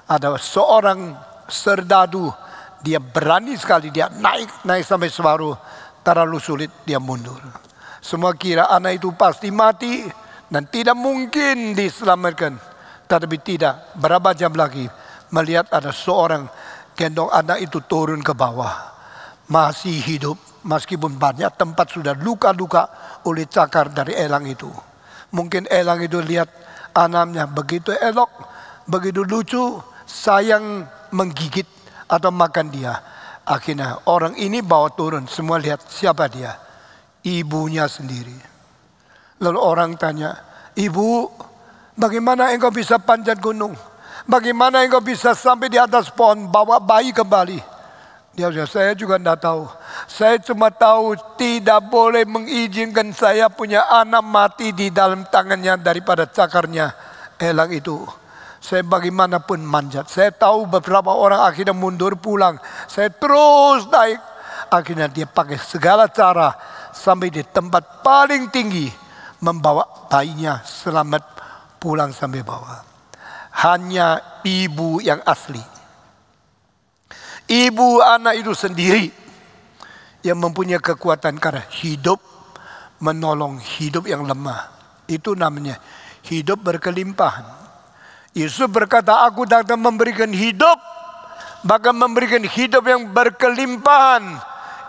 Ada seorang serdadu, dia berani sekali, dia naik sampai separuh. Terlalu sulit, dia mundur. Semua kira anak itu pasti mati dan tidak mungkin diselamatkan. Tetapi tidak, berapa jam lagi melihat ada seorang gendong anak itu turun ke bawah. Masih hidup, meskipun banyak tempat sudah luka-luka oleh cakar dari elang itu. Mungkin elang itu lihat anaknya begitu elok, begitu lucu, sayang menggigit atau makan dia. Akhirnya orang ini bawa turun, semua lihat siapa dia? Ibunya sendiri. Lalu orang tanya, ibu, bagaimana engkau bisa panjat gunung? Bagaimana engkau bisa sampai di atas pohon bawa bayi kembali? Dia bilang, saya juga tidak tahu. Saya cuma tahu tidak boleh mengizinkan saya punya anak mati di dalam tangannya daripada cakarnya elang itu. Saya bagaimanapun manjat. Saya tahu beberapa orang akhirnya mundur pulang. Saya terus naik. Akhirnya dia pakai segala cara sampai di tempat paling tinggi, membawa bayinya selamat pulang sampai bawah. Hanya ibu yang asli. Ibu anak itu sendiri yang mempunyai kekuatan karena hidup menolong hidup yang lemah. Itu namanya hidup berkelimpahan. Yesus berkata, aku datang memberikan hidup, bahkan memberikan hidup yang berkelimpahan.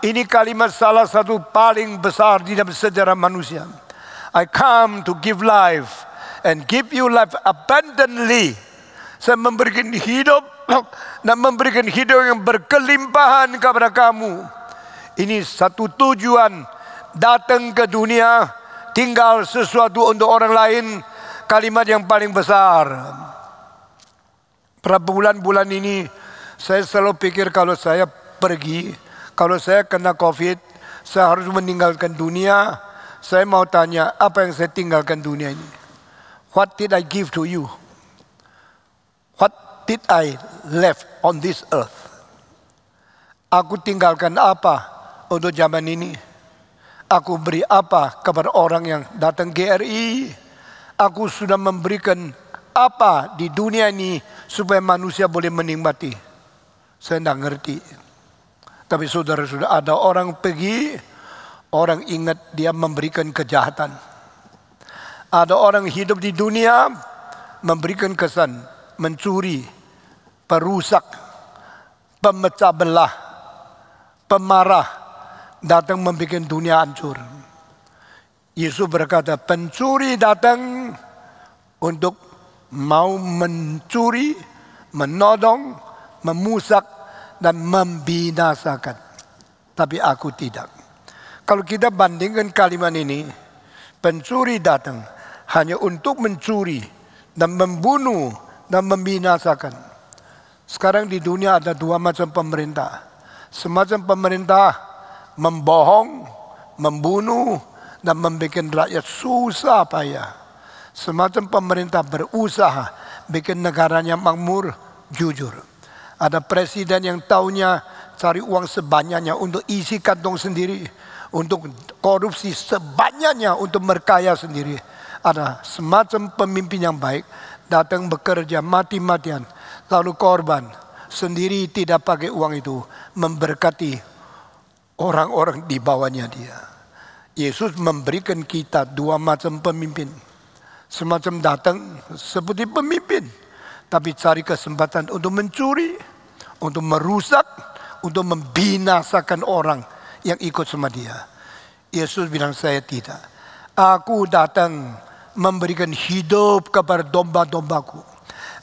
Ini kalimat salah satu paling besar di dalam sejarah manusia. I come to give life and give you life abundantly. Saya memberikan hidup dan memberikan hidup yang berkelimpahan kepada kamu. Ini satu tujuan datang ke dunia, tinggal sesuatu untuk orang lain, kalimat yang paling besar. Pada bulan-bulan ini saya selalu pikir kalau saya pergi, kalau saya kena COVID, saya harus meninggalkan dunia. Saya mau tanya, apa yang saya tinggalkan dunia ini? What did I give to you? What did I left on this earth? Aku tinggalkan apa untuk zaman ini? Aku beri apa kepada orang yang datang GRI? Aku sudah memberikan apa di dunia ini supaya manusia boleh menikmati? Saya tidak ngerti. Tapi saudara-saudara, ada orang pergi, orang ingat dia memberikan kejahatan. Ada orang hidup di dunia memberikan kesan mencuri, perusak, pemecah belah, pemarah, datang membuat dunia hancur. Yesus berkata, pencuri datang untuk mau mencuri, menodong, memusak, dan membinasakan. Tapi aku tidak. Kalau kita bandingkan kalimat ini, pencuri datang hanya untuk mencuri dan membunuh dan membinasakan. Sekarang di dunia ada dua macam pemerintah. Semacam pemerintah membohong, membunuh, dan membuat rakyat susah payah. Semacam pemerintah berusaha bikin negaranya makmur, jujur. Ada presiden yang taunya cari uang sebanyaknya untuk isi kantong sendiri, untuk korupsi sebanyaknya untuk berkaya sendiri. Ada semacam pemimpin yang baik datang bekerja mati-matian, lalu korban sendiri tidak pakai uang itu memberkati orang-orang di bawahnya dia. Yesus memberikan kita dua macam pemimpin. Semacam datang seperti pemimpin, tapi cari kesempatan untuk mencuri, untuk merusak, untuk membinasakan orang yang ikut sama dia. Yesus bilang, saya tidak. Aku datang memberikan hidup kepada domba-dombaku.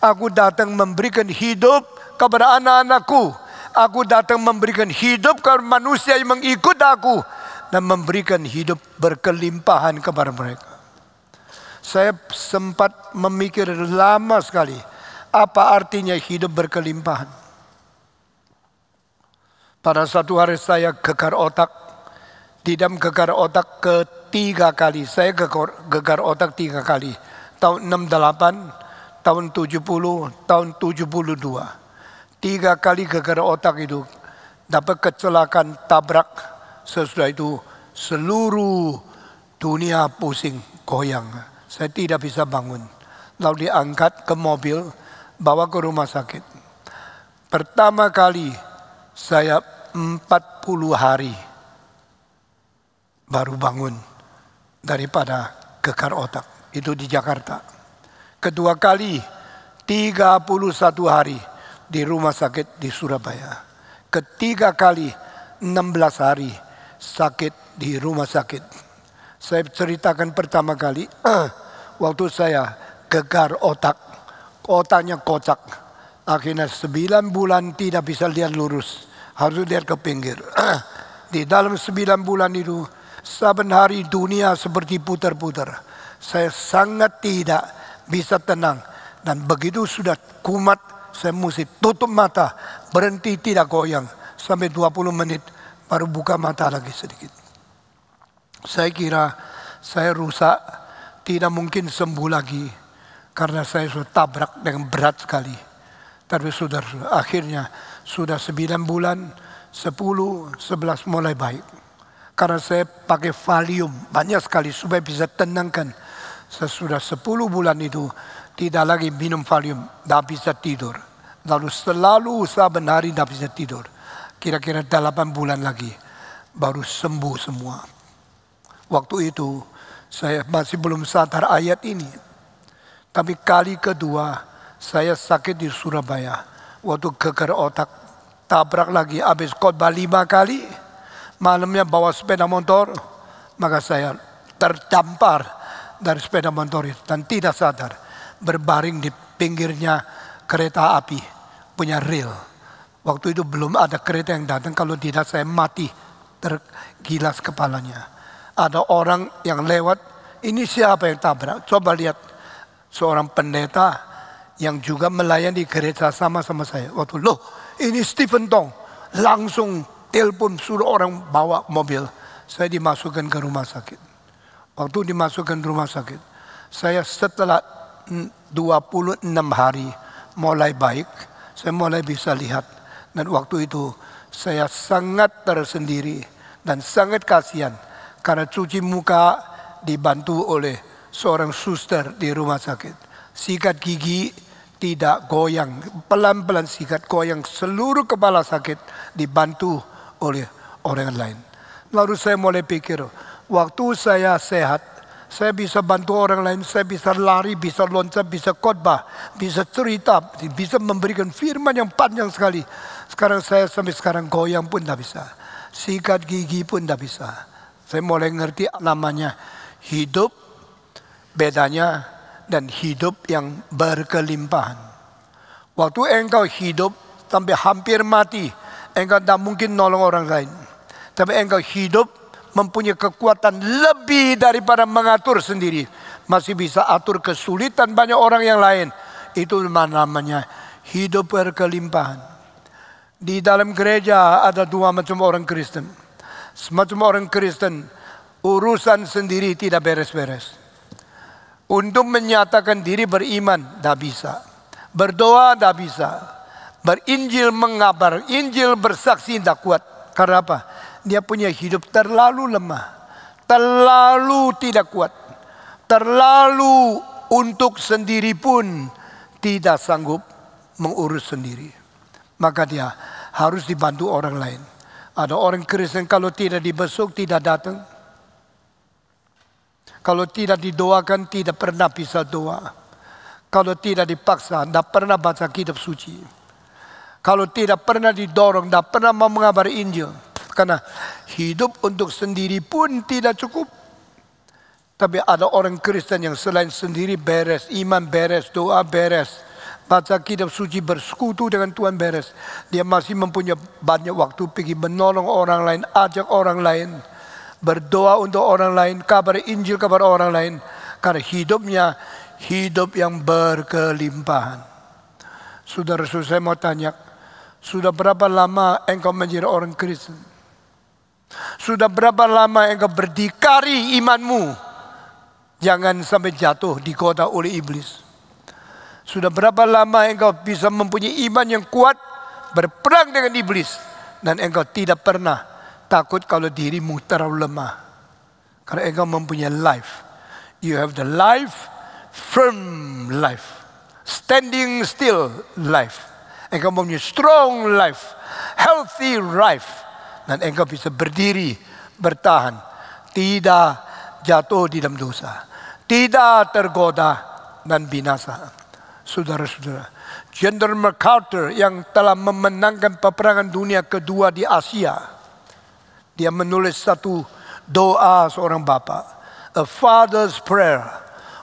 Aku datang memberikan hidup kepada anak-anakku. Aku datang memberikan hidup kepada manusia yang mengikut aku, dan memberikan hidup berkelimpahan kepada mereka. Saya sempat memikir lama sekali, apa artinya hidup berkelimpahan. Pada satu hari saya gegar otak. Di dalam gegar otak ketiga kali. Saya gegar otak 3 kali. Tahun 68, tahun 70, tahun 72. 3 kali gegar otak itu dapat kecelakaan tabrak. Sesudah itu seluruh dunia pusing, goyang. Saya tidak bisa bangun. Lalu diangkat ke mobil, bawa ke rumah sakit. Pertama kali saya 40 hari baru bangun daripada gegar otak. Itu di Jakarta. Kedua kali 31 hari di rumah sakit di Surabaya. Ketiga kali 16 hari sakit di rumah sakit. Saya ceritakan pertama kali waktu saya gegar otak, otaknya kocak. Akhirnya 9 bulan tidak bisa lihat lurus, harus lihat ke pinggir. Di dalam 9 bulan itu, saben hari dunia seperti putar-putar. Saya sangat tidak bisa tenang. Dan begitu sudah kumat, saya mesti tutup mata, berhenti tidak goyang. Sampai 20 menit, baru buka mata lagi sedikit. Saya kira saya rusak, tidak mungkin sembuh lagi. Karena saya sudah tabrak dengan berat sekali. Tapi saudara, akhirnya sudah 9 bulan, 10, 11 mulai baik. Karena saya pakai Valium banyak sekali supaya bisa tenangkan. Sesudah 10 bulan itu tidak lagi minum Valium, tidak bisa tidur. Lalu selalu saben hari tidak bisa tidur. Kira-kira 8 bulan lagi baru sembuh semua. Waktu itu saya masih belum sadar ayat ini. Tapi kali kedua saya sakit di Surabaya. Waktu gegar otak, tabrak lagi, habis khotbah 5 kali. Malamnya bawa sepeda motor, maka saya terdampar dari sepeda motor itu dan tidak sadar. Berbaring di pinggirnya kereta api punya rel. Waktu itu belum ada kereta yang datang, kalau tidak saya mati tergilas kepalanya. Ada orang yang lewat, ini siapa yang tabrak? Coba lihat, seorang pendeta yang juga melayani gereja sama-sama saya. Waktu, loh ini Stephen Tong. Langsung telepon suruh orang bawa mobil. Saya dimasukkan ke rumah sakit. Waktu dimasukkan ke rumah sakit, saya setelah 26 hari mulai baik. Saya mulai bisa lihat. Dan waktu itu saya sangat tersendiri dan sangat kasihan. Karena cuci muka dibantu oleh seorang suster di rumah sakit. Sikat gigi tidak goyang, pelan-pelan sikat goyang, seluruh kepala sakit dibantu oleh orang lain. Lalu saya mulai pikir, waktu saya sehat, saya bisa bantu orang lain, saya bisa lari, bisa loncat, bisa khotbah, bisa cerita, bisa memberikan firman yang panjang sekali. Sekarang saya sampai sekarang goyang pun tidak bisa, sikat gigi pun tidak bisa. Saya mulai ngerti namanya hidup, bedanya dan hidup yang berkelimpahan. Waktu engkau hidup sampai hampir mati, engkau tidak mungkin nolong orang lain. Tapi engkau hidup mempunyai kekuatan lebih daripada mengatur sendiri. Masih bisa atur kesulitan banyak orang yang lain. Itu namanya hidup berkelimpahan. Di dalam gereja ada dua macam orang Kristen. Semacam orang Kristen, urusan sendiri tidak beres-beres. Untuk menyatakan diri beriman, tidak bisa. Berdoa, tidak bisa. Berinjil mengabar, Injil bersaksi, tidak kuat. Karena apa? Dia punya hidup terlalu lemah. Terlalu tidak kuat. Terlalu untuk sendiri pun tidak sanggup mengurus sendiri. Maka dia harus dibantu orang lain. Ada orang Kristen kalau tidak dibesuk tidak datang. Kalau tidak didoakan tidak pernah bisa doa. Kalau tidak dipaksa tidak pernah baca kitab suci. Kalau tidak pernah didorong tidak pernah mau mengabari Injil. Karena hidup untuk sendiri pun tidak cukup. Tapi ada orang Kristen yang selain sendiri beres, iman beres, doa beres, baca kitab suci, bersekutu dengan Tuhan beres. Dia masih mempunyai banyak waktu pergi menolong orang lain, ajak orang lain, berdoa untuk orang lain, kabar Injil kabar orang lain. Karena hidupnya hidup yang berkelimpahan. Saudara-saudara, saya mau tanya, sudah berapa lama engkau menjadi orang Kristen? Sudah berapa lama engkau berdikari imanmu? Jangan sampai jatuh digoda oleh iblis. Sudah berapa lama engkau bisa mempunyai iman yang kuat, berperang dengan iblis, dan engkau tidak pernah takut kalau dirimu terlalu lemah. Karena engkau mempunyai life. You have the life, firm life, standing still life. Engkau mempunyai strong life, healthy life, dan engkau bisa berdiri, bertahan, tidak jatuh di dalam dosa, tidak tergoda dan binasa. Saudara-saudara, General MacArthur yang telah memenangkan peperangan dunia kedua di Asia, dia menulis satu doa seorang bapa, a father's prayer.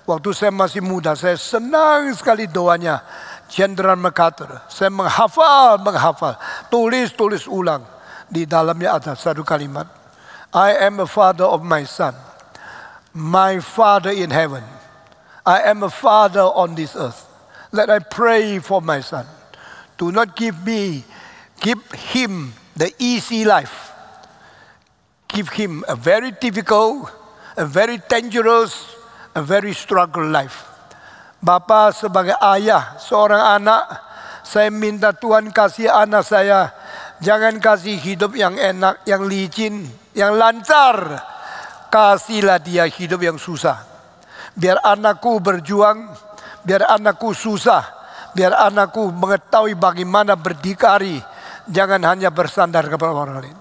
Waktu saya masih muda, saya senang sekali doanya General MacArthur. Saya menghafal, tulis ulang. Di dalamnya ada satu kalimat, I am a father of my son, my father in heaven. I am a father on this earth. Let I pray for my son. Do not give him the easy life. Give him a very difficult, a very dangerous, a very struggle life. Bapa sebagai ayah seorang anak, saya minta Tuhan kasih anak saya, jangan kasih hidup yang enak, yang licin, yang lancar. Kasihlah dia hidup yang susah. Biar anakku berjuang, biar anakku susah, biar anakku mengetahui bagaimana berdikari, jangan hanya bersandar kepada orang lain.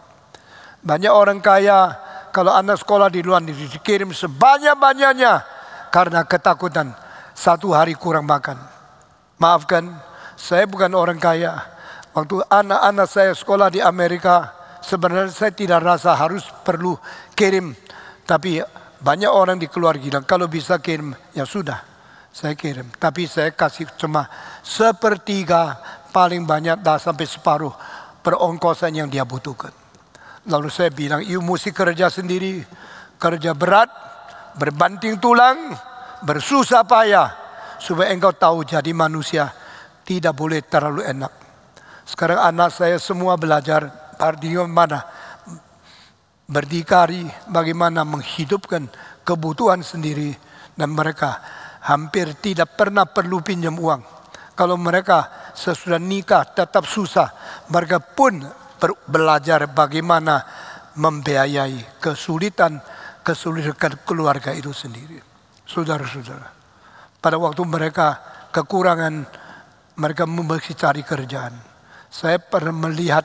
Banyak orang kaya, kalau anak sekolah di luar negeri dikirim sebanyak-banyaknya karena ketakutan satu hari kurang makan. Maafkan, saya bukan orang kaya. Waktu anak-anak saya sekolah di Amerika, sebenarnya saya tidak rasa harus perlu kirim. Tapi banyak orang di keluarga bilang, kalau bisa kirim, ya sudah, saya kirim. Tapi saya kasih cuma sepertiga, paling banyak dah sampai separuh perongkosan yang dia butuhkan. Lalu saya bilang, you mesti kerja sendiri, kerja berat, berbanting tulang, bersusah payah, supaya engkau tahu jadi manusia tidak boleh terlalu enak. Sekarang anak saya semua belajar bagaimana berdikari, bagaimana menghidupkan kebutuhan sendiri, dan mereka hampir tidak pernah perlu pinjam uang. Kalau mereka sesudah nikah tetap susah, mereka pun belajar bagaimana membiayai kesulitan keluarga itu sendiri. Saudara-saudara, pada waktu mereka kekurangan, mereka mesti cari kerjaan. Saya pernah melihat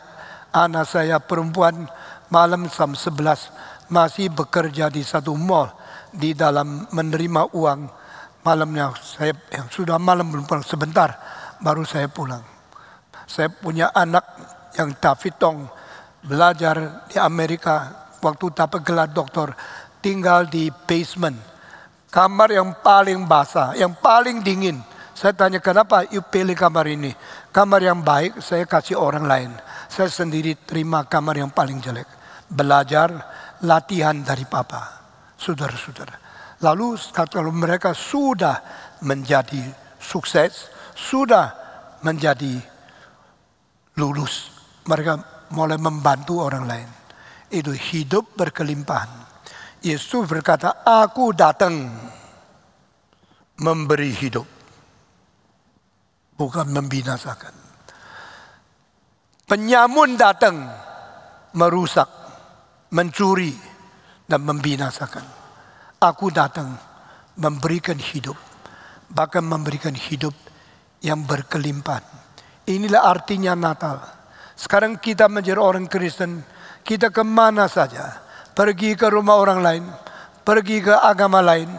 anak saya perempuan malam jam 11 masih bekerja di satu mall di dalam menerima uang. Malamnya saya sudah malam belum pulang, sebentar baru saya pulang. Saya punya anak yang David Tong belajar di Amerika, waktu dapat gelar doktor, tinggal di basement, kamar yang paling basah, yang paling dingin. Saya tanya, kenapa you pilih kamar ini? Kamar yang baik saya kasih orang lain, saya sendiri terima kamar yang paling jelek. Belajar, latihan dari papa. Saudara-saudara, lalu kalau mereka sudah menjadi sukses, sudah menjadi lulus, mereka mulai membantu orang lain. Itu hidup berkelimpahan. Yesus berkata, aku datang memberi hidup, bukan membinasakan. Penyamun datang merusak, mencuri, dan membinasakan. Aku datang memberikan hidup, bahkan memberikan hidup yang berkelimpahan. Inilah artinya Natal. Sekarang kita menjadi orang Kristen, kita kemana saja, pergi ke rumah orang lain, pergi ke agama lain,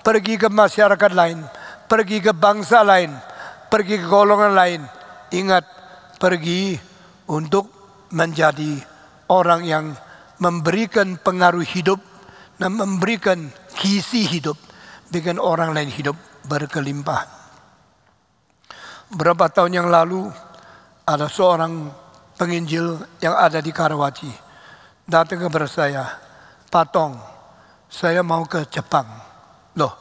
pergi ke masyarakat lain, pergi ke bangsa lain, pergi ke golongan lain. Ingat, pergi untuk menjadi orang yang memberikan pengaruh hidup dan memberikan gizi hidup, bikin orang lain hidup berkelimpahan. Berapa tahun yang lalu ada seorang penginjil yang ada di Karawaci datang kepada saya, Pak Tong, saya mau ke Jepang. Loh,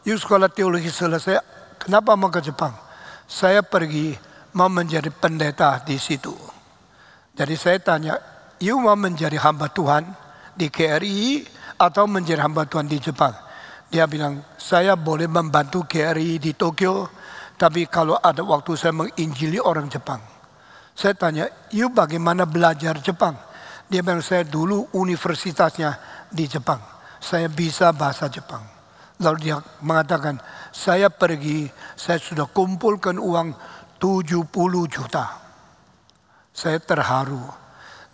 you sekolah teologi selesai, kenapa mau ke Jepang? Saya pergi mau menjadi pendeta di situ. Jadi saya tanya, you mau menjadi hamba Tuhan di KRI atau menjadi hamba Tuhan di Jepang? Dia bilang, saya boleh membantu KRI di Tokyo, tapi kalau ada waktu saya menginjili orang Jepang. Saya tanya, you bagaimana belajar Jepang? Dia bilang, saya dulu universitasnya di Jepang. Saya bisa bahasa Jepang. Lalu dia mengatakan, saya pergi, saya sudah kumpulkan uang 70 juta. Saya terharu.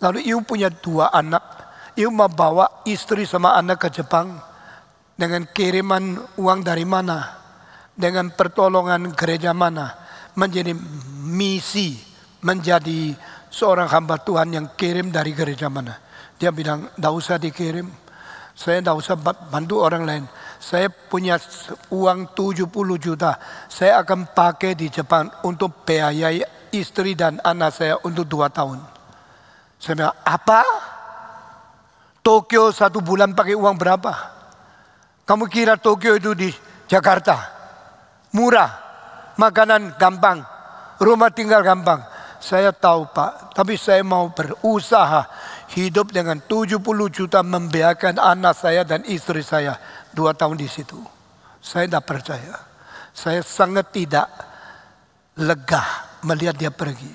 Lalu ibu punya 2 anak. Ibu mau bawa istri sama anak ke Jepang dengan kiriman uang dari mana? Dengan pertolongan gereja mana? Menjadi misi, menjadi seorang hamba Tuhan yang kirim dari gereja mana? Dia bilang, tidak usah dikirim. Saya tidak usah bantu orang lain. Saya punya uang 70 juta. Saya akan pakai di Jepang untuk biayai istri dan anak saya untuk 2 tahun. Saya bilang, apa? Tokyo 1 bulan pakai uang berapa? Kamu kira Tokyo itu di Jakarta? Murah, makanan gampang, rumah tinggal gampang. Saya tahu Pak, tapi saya mau berusaha hidup dengan 70 juta membiarkan anak saya dan istri saya 2 tahun di situ. Saya tidak percaya. Saya sangat tidak lega melihat dia pergi.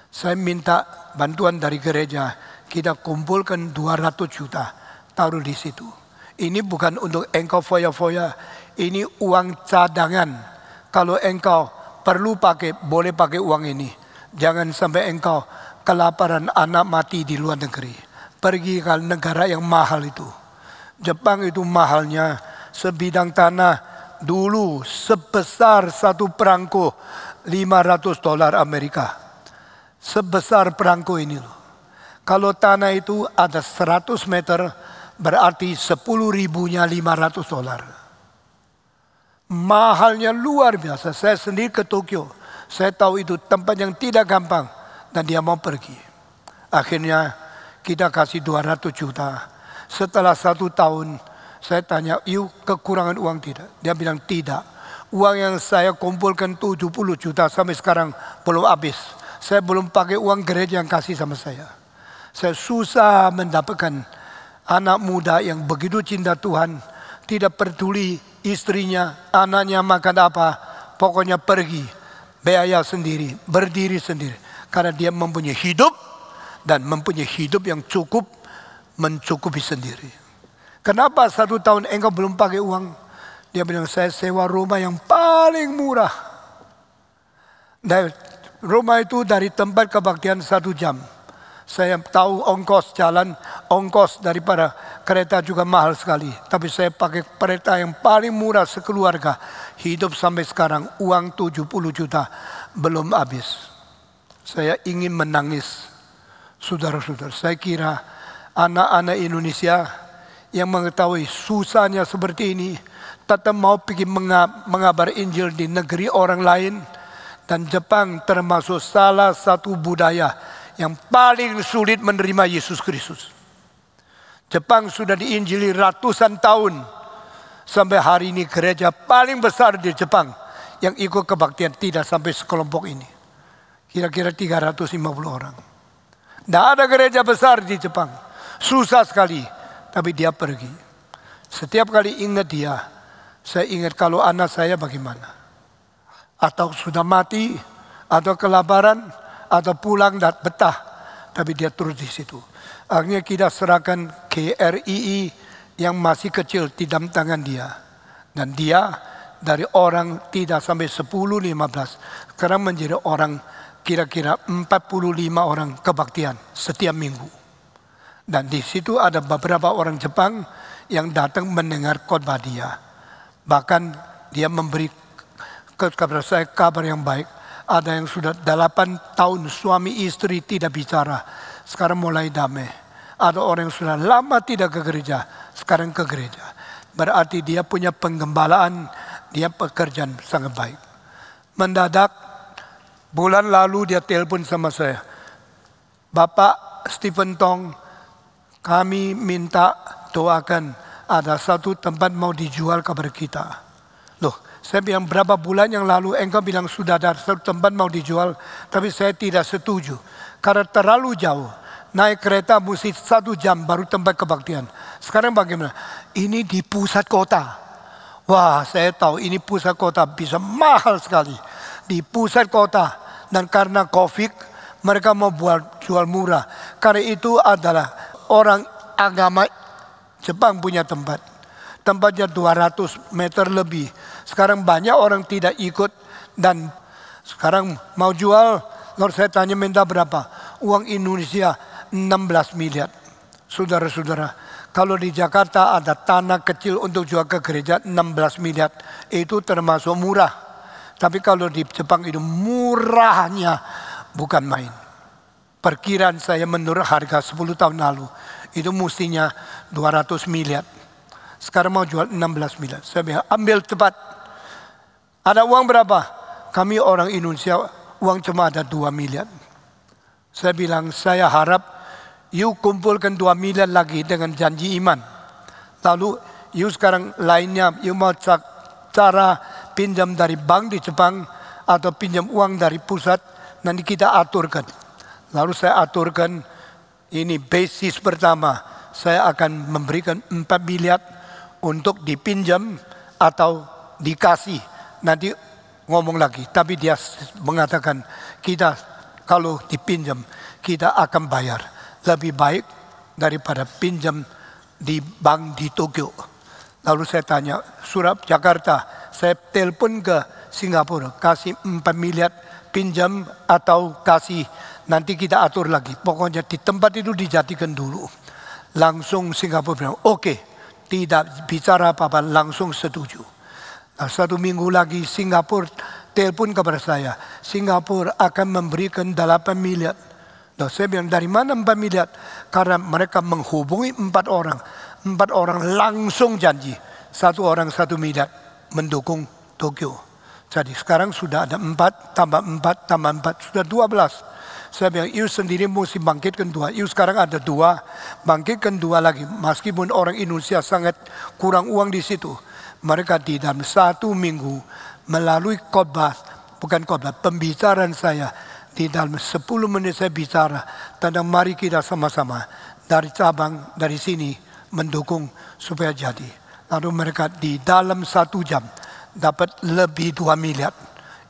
Saya minta bantuan dari gereja, kita kumpulkan 200 juta, taruh di situ. Ini bukan untuk engkau foya-foya, ini uang cadangan. Kalau engkau perlu pakai, boleh pakai uang ini. Jangan sampai engkau kelaparan, anak mati di luar negeri. Pergi ke negara yang mahal itu. Jepang itu mahalnya sebidang tanah dulu sebesar 1 perangko $500 Amerika. Sebesar perangko ini loh. Kalau tanah itu ada 100 meter, berarti 10.000-nya $500. Mahalnya luar biasa. Saya sendiri ke Tokyo. Saya tahu itu tempat yang tidak gampang. Dan dia mau pergi. Akhirnya kita kasih 200 juta. Setelah 1 tahun, saya tanya, you kekurangan uang tidak? Dia bilang tidak. Uang yang saya kumpulkan 70 juta sampai sekarang belum habis. Saya belum pakai uang gereja yang kasih sama saya. Saya susah mendapatkan anak muda yang begitu cinta Tuhan. Tidak peduli istrinya, anaknya makan apa. Pokoknya pergi, biaya sendiri, berdiri sendiri. Karena dia mempunyai hidup dan mempunyai hidup yang cukup, mencukupi sendiri. Kenapa 1 tahun engkau belum pakai uang? Dia bilang, saya sewa rumah yang paling murah. Dan rumah itu dari tempat kebaktian 1 jam. Saya tahu ongkos jalan, ongkos daripada kereta juga mahal sekali. Tapi saya pakai kereta yang paling murah sekeluarga. Hidup sampai sekarang, uang 70 juta belum habis. Saya ingin menangis. Saudara-saudara, saya kira anak-anak Indonesia yang mengetahui susahnya seperti ini, tetap mau pergi mengabar Injil di negeri orang lain. Dan Jepang termasuk salah satu budaya yang paling sulit menerima Yesus Kristus. Jepang sudah diinjili ratusan tahun. Sampai hari ini gereja paling besar di Jepang yang ikut kebaktian tidak sampai sekelompok ini. Kira-kira 350 orang. Tidak ada gereja besar di Jepang. Susah sekali. Tapi dia pergi. Setiap kali ingat dia, saya ingat kalau anak saya bagaimana. Atau sudah mati, atau kelaparan, atau pulang dan betah. Tapi dia terus di situ. Akhirnya kita serahkan KRII yang masih kecil di dalam tangan dia. Dan dia dari orang tidak sampai 10-15. Sekarang menjadi orang kira-kira 45 orang kebaktian setiap minggu. Dan di situ ada beberapa orang Jepang yang datang mendengar khotbah dia. Bahkan dia memberi kepada saya kabar yang baik. Ada yang sudah 8 tahun suami istri tidak bicara. Sekarang mulai damai. Ada orang yang sudah lama tidak ke gereja. Sekarang ke gereja. Berarti dia punya penggembalaan. Dia pekerjaan sangat baik. Mendadak bulan lalu dia telepon sama saya. Bapak Stephen Tong, kami minta doakan ada satu tempat mau dijual kepada kita. Loh, saya bilang berapa bulan yang lalu engkau bilang sudah ada satu tempat mau dijual. Tapi saya tidak setuju. Karena terlalu jauh. Naik kereta mesti 1 jam baru tempat kebaktian. Sekarang bagaimana? Ini di pusat kota. Wah, saya tahu ini pusat kota bisa mahal sekali. Di pusat kota. Dan karena COVID, mereka mau jual murah. Karena itu adalah orang agama Jepang punya tempat. Tempatnya 200 meter lebih. Sekarang banyak orang tidak ikut. Dan sekarang mau jual, lalu saya tanya minta berapa. Uang Indonesia 16 miliar. Saudara-saudara. Kalau di Jakarta ada tanah kecil untuk jual ke gereja 16 miliar. Itu termasuk murah. Tapi kalau di Jepang itu murahnya bukan main. Perkiraan saya menurut harga 10 tahun lalu. Itu mestinya 200 miliar. Sekarang mau jual 16 miliar. Saya bilang ambil cepat. Ada uang berapa? Kami orang Indonesia uang cuma ada 2 miliar. Saya bilang saya harap you kumpulkan 2 miliar lagi dengan janji iman. Lalu you sekarang lainnya, you mau cara pinjam dari bank di Jepang atau pinjam uang dari pusat, nanti kita aturkan. Lalu saya aturkan ini basis pertama. Saya akan memberikan 4 miliar untuk dipinjam atau dikasih. Nanti ngomong lagi. Tapi dia mengatakan kita kalau dipinjam kita akan bayar. Lebih baik daripada pinjam di bank di Tokyo. Lalu saya tanya, surat Jakarta, saya telepon ke Singapura, kasih 4 miliar pinjam atau kasih, nanti kita atur lagi. Pokoknya di tempat itu dijadikan dulu. Langsung Singapura bilang, oke, tidak bicara apa-apa, langsung setuju. Nah, 1 minggu lagi Singapura telepon kepada saya, Singapura akan memberikan 8 miliar. Nah, saya bilang dari mana 4 miliar? Karena mereka menghubungi 4 orang. 4 orang langsung janji. 1 orang 1 miliar mendukung Tokyo. Jadi sekarang sudah ada 4, tambah 4, tambah 4. Sudah 12. Saya bilang, you sendiri mesti bangkitkan 2. You sekarang ada 2, bangkitkan 2 lagi. Meskipun orang Indonesia sangat kurang uang di situ. Mereka di dalam 1 minggu melalui khotbah, bukan khotbah, pembicaraan saya. Di dalam 10 menit saya bicara tentang mari kita sama-sama dari cabang, dari sini mendukung supaya jadi. Lalu mereka di dalam 1 jam dapat lebih 2 miliar.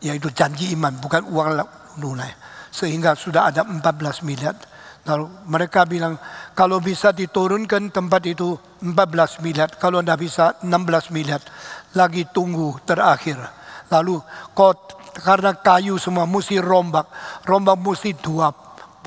Yaitu janji iman, bukan uang tunai. Sehingga sudah ada 14 miliar. Lalu mereka bilang kalau bisa diturunkan tempat itu 14 miliar. Kalau tidak bisa 16 miliar. Lagi tunggu terakhir. Lalu karena kayu semua mesti rombak. Rombak mesti 29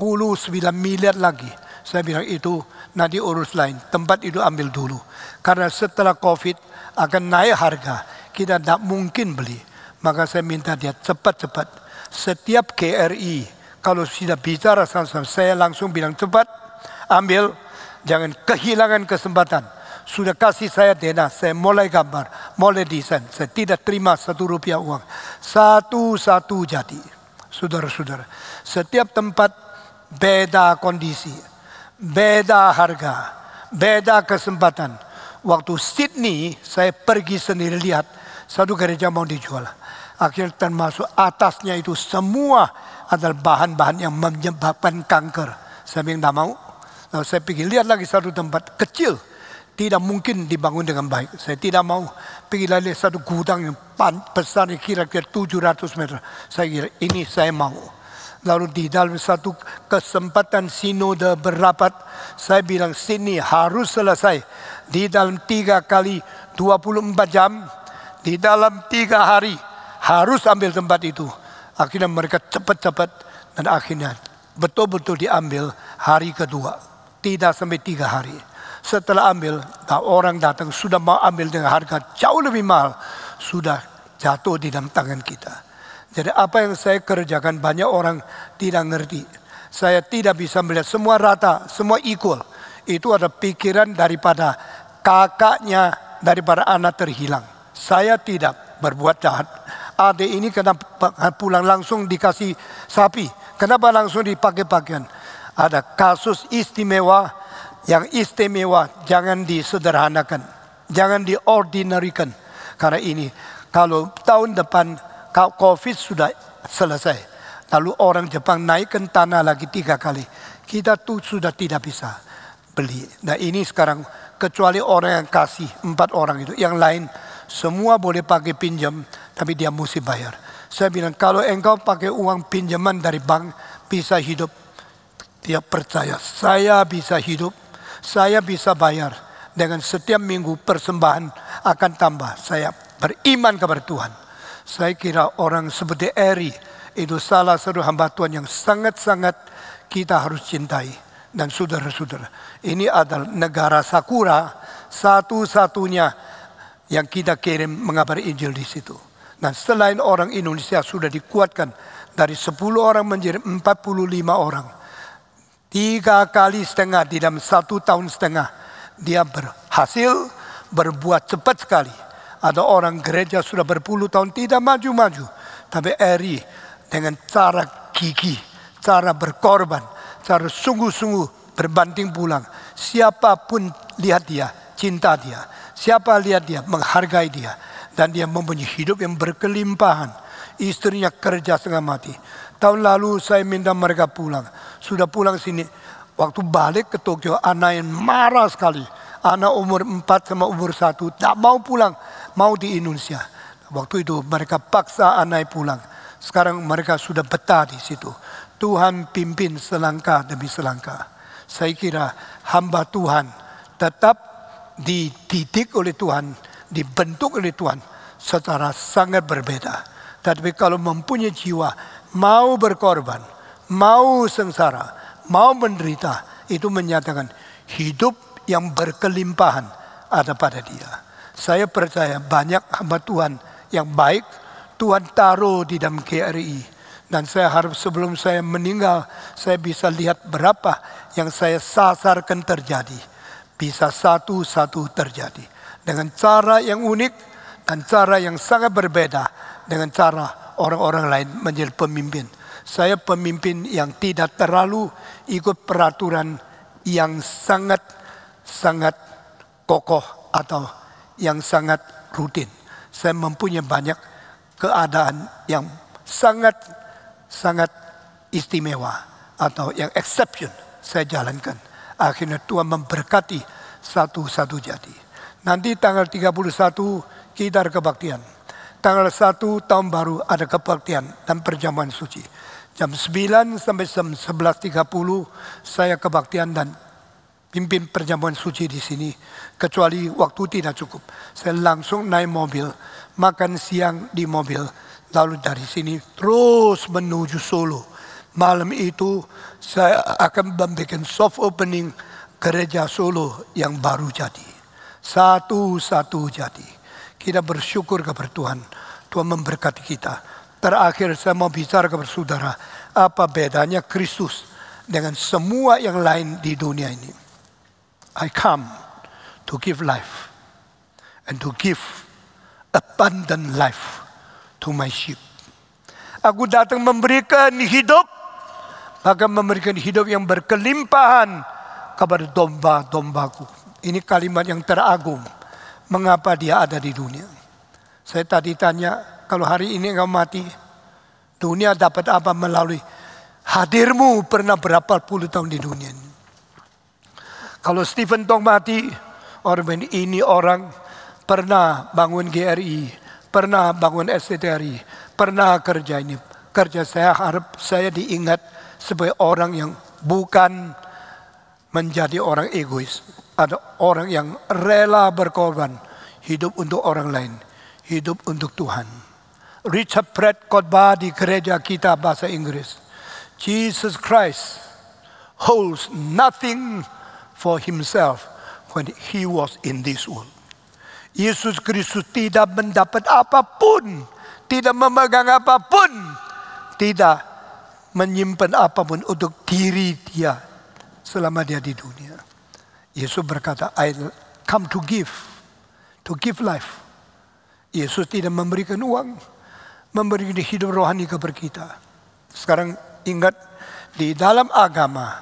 miliar lagi. Saya bilang itu nanti urus lain. Tempat itu ambil dulu. Karena setelah COVID akan naik harga. Kita tidak mungkin beli. Maka saya minta dia cepat-cepat. Setiap KRI kalau sudah bicara sama saya langsung bilang cepat ambil. Jangan kehilangan kesempatan. Sudah kasih saya dana, saya mulai gambar, mulai desain. Saya tidak terima 1 rupiah uang. Satu-satu jadi. Saudara-saudara, setiap tempat beda kondisi, beda harga, beda kesempatan. Waktu Sydney, saya pergi sendiri lihat, satu gereja mau dijual. Akhirnya termasuk atasnya itu semua adalah bahan-bahan yang menyebabkan kanker. Saya bilang tidak mau. Lalu saya pergi lihat lagi satu tempat kecil, tidak mungkin dibangun dengan baik. Saya tidak mau. Pergi lihat satu gudang yang besar kira-kira 700 meter. Saya kira ini saya mau. Lalu di dalam satu kesempatan sinode berapat, saya bilang sini harus selesai. Di dalam 3 kali 24 jam, di dalam 3 hari harus ambil tempat itu. Akhirnya mereka cepat-cepat dan akhirnya betul-betul diambil hari kedua. Tidak sampai 3 hari. Setelah ambil, orang datang sudah mau ambil dengan harga jauh lebih mahal. Sudah jatuh di dalam tangan kita. Jadi apa yang saya kerjakan banyak orang tidak ngerti. Saya tidak bisa melihat semua rata, semua equal. Itu ada pikiran daripada kakaknya, daripada anak terhilang. Saya tidak berbuat jahat. Adik ini kenapa pulang langsung dikasih sapi? Kenapa langsung dipakai pakaian? Ada kasus istimewa. Yang istimewa jangan disederhanakan. Jangan diordinarikan. Karena ini kalau tahun depan COVID sudah selesai. Lalu orang Jepang naikkan tanah lagi 3 kali. Kita tuh sudah tidak bisa beli. Nah ini sekarang kecuali orang yang kasih 4 orang itu. Yang lain semua boleh pakai pinjam. Tapi dia mesti bayar. Saya bilang kalau engkau pakai uang pinjaman dari bank bisa hidup. Dia percaya saya bisa hidup. Saya bisa bayar. Dengan setiap minggu persembahan akan tambah. Saya beriman kepada Tuhan. Saya kira orang seperti Eri itu salah satu hamba Tuhan yang sangat-sangat kita harus cintai. Dan saudara-saudara, ini adalah negara Sakura satu-satunya yang kita kirim mengabari Injil di situ. Dan selain orang Indonesia sudah dikuatkan dari 10 orang menjadi 45 orang. 3,5 kali di dalam 1 tahun setengah. Dia berhasil berbuat cepat sekali. Ada orang gereja sudah berpuluh tahun tidak maju-maju. Tapi Eri dengan cara gigih, cara berkorban, cara sungguh-sungguh berbanding pulang. Siapapun lihat dia, cinta dia. Siapa lihat dia, menghargai dia. Dan dia mempunyai hidup yang berkelimpahan. Istrinya kerja setengah mati. Tahun lalu saya minta mereka pulang. Sudah pulang sini. Waktu balik ke Tokyo, anak yang marah sekali. Anak umur 4 sama umur 1 tak mau pulang. Mau di Indonesia. Waktu itu mereka paksa anak pulang. Sekarang mereka sudah betah di situ. Tuhan pimpin selangkah demi selangkah. Saya kira hamba Tuhan tetap dididik oleh Tuhan. Dibentuk oleh Tuhan secara sangat berbeda. Tapi kalau mempunyai jiwa, mau berkorban, mau sengsara, mau menderita, itu menyatakan hidup yang berkelimpahan ada pada dia. Saya percaya banyak hamba Tuhan yang baik Tuhan taruh di dalam GRI. Dan saya harap sebelum saya meninggal, saya bisa lihat berapa yang saya sasarkan terjadi. Bisa satu-satu terjadi. Dengan cara yang unik dan cara yang sangat berbeda dengan cara orang-orang lain menjadi pemimpin. Saya pemimpin yang tidak terlalu ikut peraturan yang sangat kokoh atau yang sangat rutin. Saya mempunyai banyak keadaan yang sangat istimewa atau yang exception saya jalankan. Akhirnya Tuhan memberkati satu-satu jadi. Nanti tanggal 31 kita ada kebaktian. Tanggal 1 tahun baru ada kebaktian dan perjamuan suci. Jam 9 sampai jam 11.30 saya kebaktian dan pimpin perjamuan suci di sini. Kecuali waktu tidak cukup. Saya langsung naik mobil, makan siang di mobil. Lalu dari sini terus menuju Solo. Malam itu saya akan membuat soft opening gereja Solo yang baru jadi. Satu-satu jadi. Kita bersyukur kepada Tuhan. Tuhan memberkati kita. Terakhir saya mau bicara kepada saudara. Apa bedanya Kristus dengan semua yang lain di dunia ini. I come to give life. And to give abundant life to my sheep. Aku datang memberikan hidup. Maka memberikan hidup yang berkelimpahan kepada domba-dombaku. Ini kalimat yang teragung. Mengapa dia ada di dunia? Saya tadi tanya, kalau hari ini engkau mati, dunia dapat apa melalui Hadirmu pernah berapa puluh tahun di dunia ini. Kalau Stephen Tong mati, orang ini orang pernah bangun GRI, pernah bangun STTRI, pernah kerja ini. Kerja saya harap saya diingat sebagai orang yang bukan menjadi orang egois. Ada orang yang rela berkorban, hidup untuk orang lain, hidup untuk Tuhan. Richard Pratt khotbah di gereja kita bahasa Inggris. Jesus Christ holds nothing for himself when he was in this world. Yesus Kristus tidak mendapat apapun, tidak memegang apapun, tidak menyimpan apapun untuk diri dia selama dia di dunia. Yesus berkata, I come to give life. Yesus tidak memberikan uang, memberikan hidup rohani kepada kita. Sekarang ingat, di dalam agama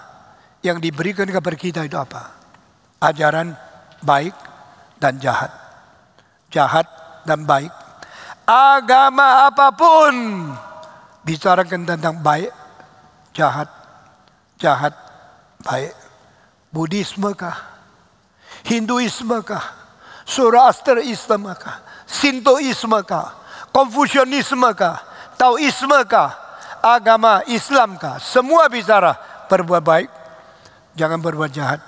yang diberikan kepada kita itu apa? Ajaran baik dan jahat. Jahat dan baik. Agama apapun bicarakan tentang baik, jahat, jahat, baik. Buddhisme kah? Hinduisme kah? Zoroasterisme kah? Sintoisme kah? Konfusianisme kah? Taoisme kah? Agama Islam kah? Semua bicara berbuat baik, jangan berbuat jahat.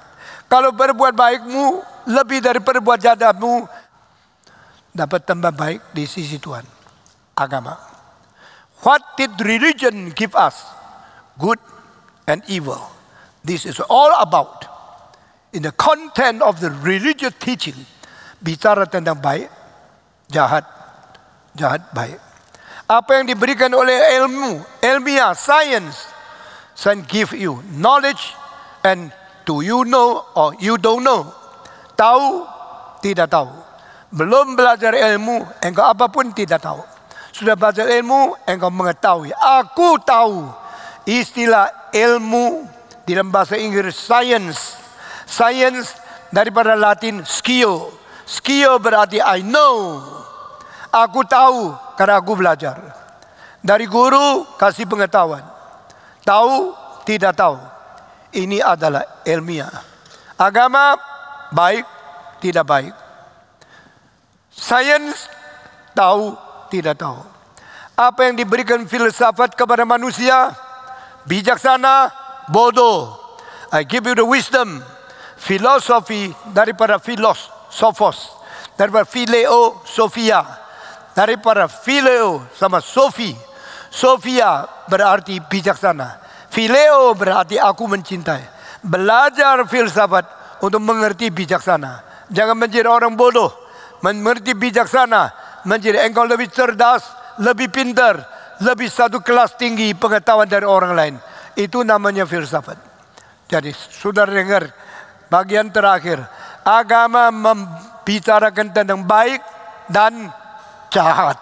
Kalau berbuat baikmu lebih dari berbuat jahatmu, dapat tambah baik di sisi Tuhan. Agama. What did religion give us? Good and evil. This is all about. In the content of the religious teaching, bicara tentang baik, jahat, jahat, baik. Apa yang diberikan oleh ilmu, ilmiah, science give you knowledge, and do you know or you don't know? Tahu, tidak tahu. Belum belajar ilmu, engkau apapun tidak tahu. Sudah belajar ilmu, engkau mengetahui. Aku tahu. Istilah ilmu di dalam bahasa Inggris science. Science daripada Latin skio. Skio berarti I know. Aku tahu karena aku belajar. Dari guru kasih pengetahuan. Tahu, tidak tahu. Ini adalah ilmiah. Agama baik, tidak baik. Sains tahu, tidak tahu. Apa yang diberikan filsafat kepada manusia? Bijaksana, bodoh. I give you the wisdom. Filosofi daripada filosofos. Daripada phileo, Sophia. Daripada phileo sama Sophie. Sophia berarti bijaksana. Phileo berarti aku mencintai. Belajar filsafat untuk mengerti bijaksana. Jangan menjadi orang bodoh. Mengerti bijaksana. Menjadi engkau lebih cerdas, lebih pintar, lebih satu kelas tinggi pengetahuan dari orang lain. Itu namanya filsafat. Jadi saudara dengar bagian terakhir. Agama membicarakan tentang baik dan jahat.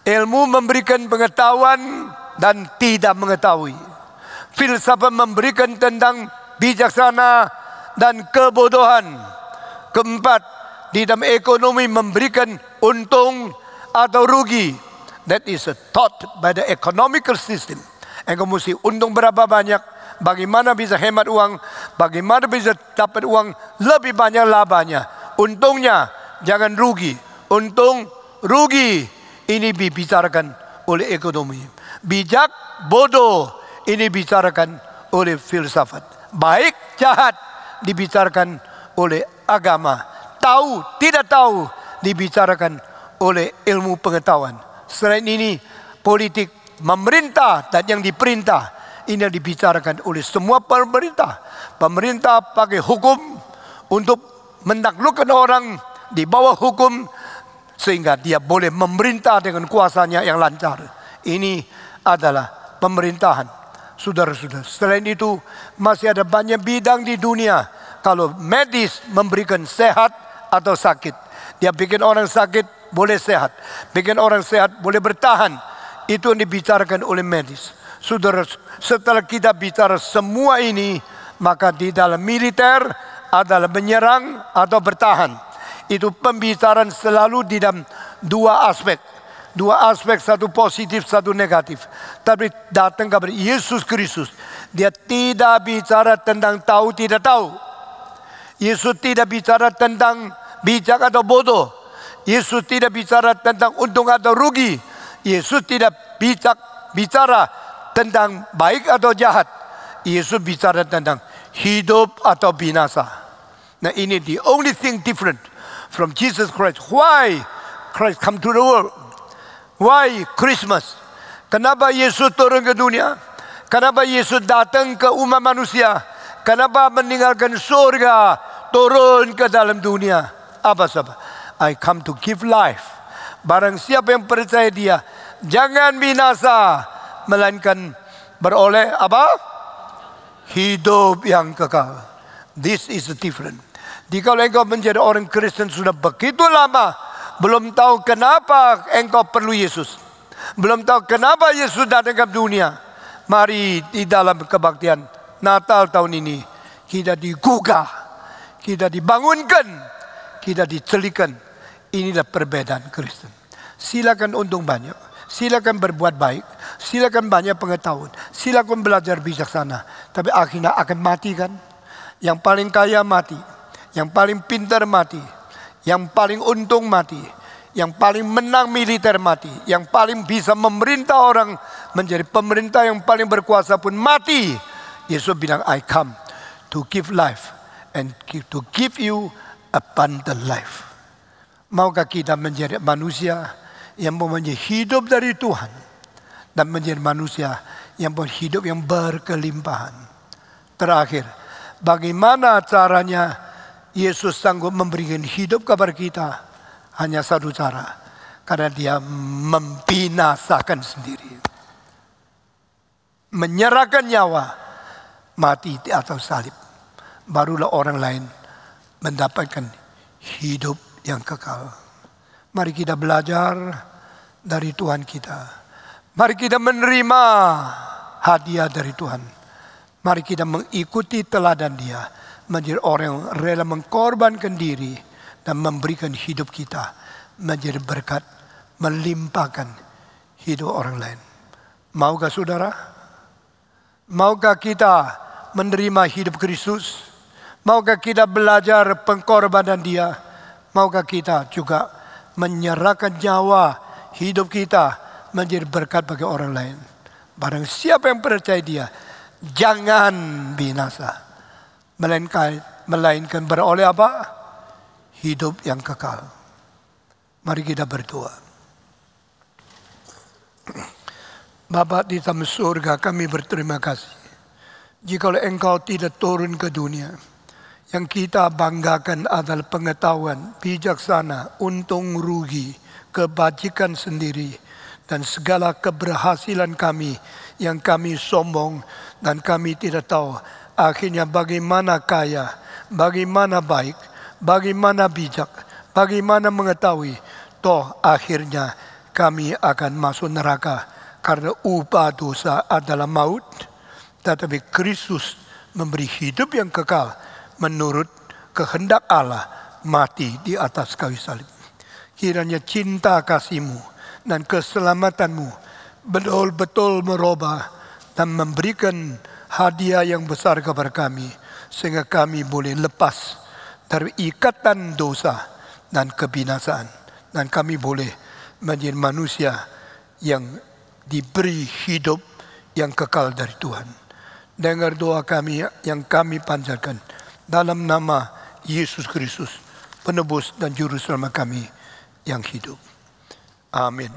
Ilmu memberikan pengetahuan dan tidak mengetahui. Filsafat memberikan tentang bijaksana dan kebodohan. Keempat, di dalam ekonomi memberikan untung atau rugi. That is taught by the economical system. Engkau mesti untung berapa banyak, bagaimana bisa hemat uang, bagaimana bisa dapat uang lebih banyak labanya. Untungnya, jangan rugi. Untung, rugi, ini dibicarakan oleh ekonomi. Bijak, bodoh, ini dibicarakan oleh filsafat. Baik, jahat, dibicarakan oleh agama. Tahu, tidak tahu, dibicarakan oleh ilmu pengetahuan. Selain ini, politik, memerintah dan yang diperintah, ini yang dibicarakan oleh semua pemerintah. Pemerintah pakai hukum untuk menaklukkan orang di bawah hukum, sehingga dia boleh memerintah dengan kuasanya yang lancar. Ini adalah pemerintahan. Saudara-saudara, selain itu masih ada banyak bidang di dunia. Kalau medis memberikan sehat atau sakit, dia bikin orang sakit boleh sehat, bikin orang sehat boleh bertahan. Itu yang dibicarakan oleh medis. Saudara, setelah kita bicara semua ini, maka di dalam militer adalah menyerang atau bertahan. Itu pembicaraan selalu di dalam dua aspek. Dua aspek, satu positif, satu negatif. Tapi datang kepada Yesus Kristus, dia tidak bicara tentang tahu tidak tahu. Yesus tidak bicara tentang bijak atau bodoh. Yesus tidak bicara tentang untung atau rugi. Yesus tidak bicara tentang baik atau jahat. Yesus bicara tentang hidup atau binasa. Nah, ini the only thing different from Jesus Christ. Why Christ come to the world? Why Christmas? Kenapa Yesus turun ke dunia? Kenapa Yesus datang ke umat manusia? Kenapa meninggalkan surga, turun ke dalam dunia? Apa sebab? I come to give life. Barang siapa yang percaya dia, jangan binasa, melainkan beroleh apa? Hidup yang kekal. This is different. Jika engkau menjadi orang Kristen sudah begitu lama, belum tahu kenapa engkau perlu Yesus, belum tahu kenapa Yesus datang ke dunia, mari di dalam kebaktian Natal tahun ini kita digugah, kita dibangunkan, kita dicelikan. Inilah perbedaan Kristen. Silakan untung banyak, silakan berbuat baik, silakan banyak pengetahuan, silakan belajar bijaksana, tapi akhirnya akan mati kan? Yang paling kaya mati, yang paling pintar mati, yang paling untung mati, yang paling menang militer mati, yang paling bisa memerintah orang menjadi pemerintah yang paling berkuasa pun mati. Yesus bilang, I come to give life and to give you abundant life. Maukah kita menjadi manusia yang mempunyai hidup dari Tuhan dan menjadi manusia yang berhidup yang berkelimpahan? Terakhir, bagaimana caranya Yesus sanggup memberikan hidup kepada kita? Hanya satu cara, karena dia membinasakan sendiri, menyerahkan nyawa, mati di atas salib. Barulah orang lain mendapatkan hidup yang kekal. Mari kita belajar dari Tuhan kita. Mari kita menerima hadiah dari Tuhan. Mari kita mengikuti teladan dia, menjadi orang yang rela mengkorbankan diri dan memberikan hidup kita menjadi berkat, melimpahkan hidup orang lain. Maukah saudara? Maukah kita menerima hidup Kristus? Maukah kita belajar pengkorbanan dia? Maukah kita juga menyerahkan nyawa hidup kita menjadi berkat bagi orang lain? Barang siapa yang percaya dia, jangan binasa, melainkan beroleh apa? Hidup yang kekal. Mari kita berdoa. Bapa di dalam surga, kami berterima kasih. Jikalau engkau tidak turun ke dunia, yang kita banggakan adalah pengetahuan, bijaksana, untung rugi, kebajikan sendiri, dan segala keberhasilan kami yang kami sombong dan kami tidak tahu akhirnya bagaimana kaya, bagaimana baik, bagaimana bijak, bagaimana mengetahui. Toh akhirnya kami akan masuk neraka karena upah dosa adalah maut. Tetapi Kristus memberi hidup yang kekal menurut kehendak Allah, mati di atas kayu salib. Kiranya cinta kasih-Mu dan keselamatan-Mu betul-betul merubah dan memberikan hadiah yang besar kepada kami, sehingga kami boleh lepas dari ikatan dosa dan kebinasaan, dan kami boleh menjadi manusia yang diberi hidup yang kekal dari Tuhan. Dengar doa kami yang kami panjatkan dalam nama Yesus Kristus, penebus dan juru selamat kami yang hidup. Amin.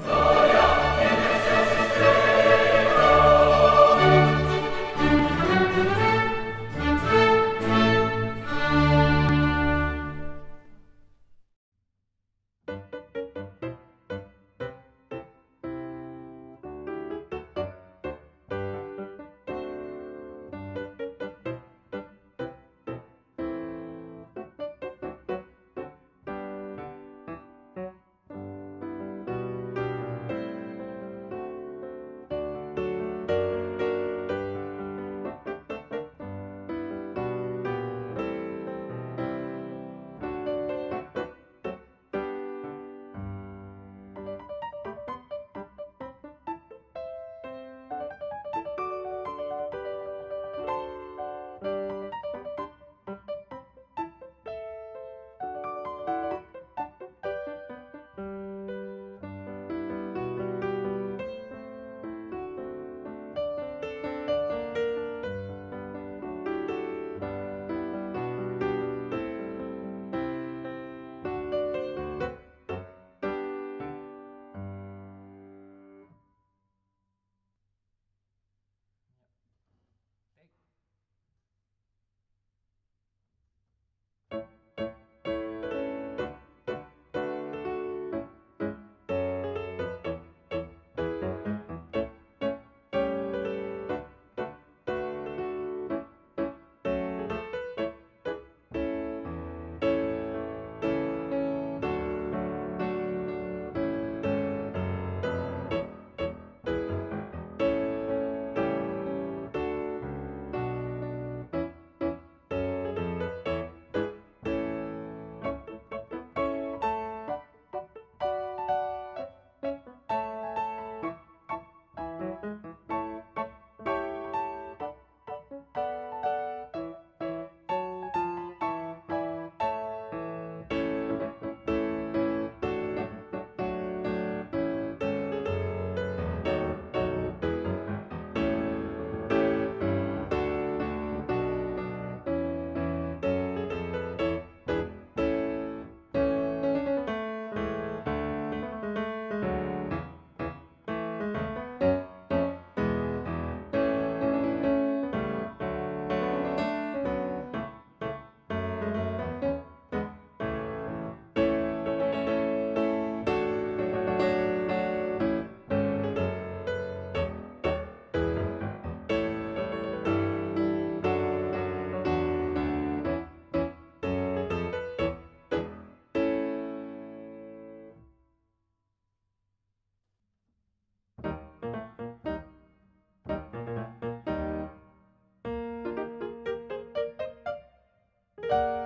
Tuhan.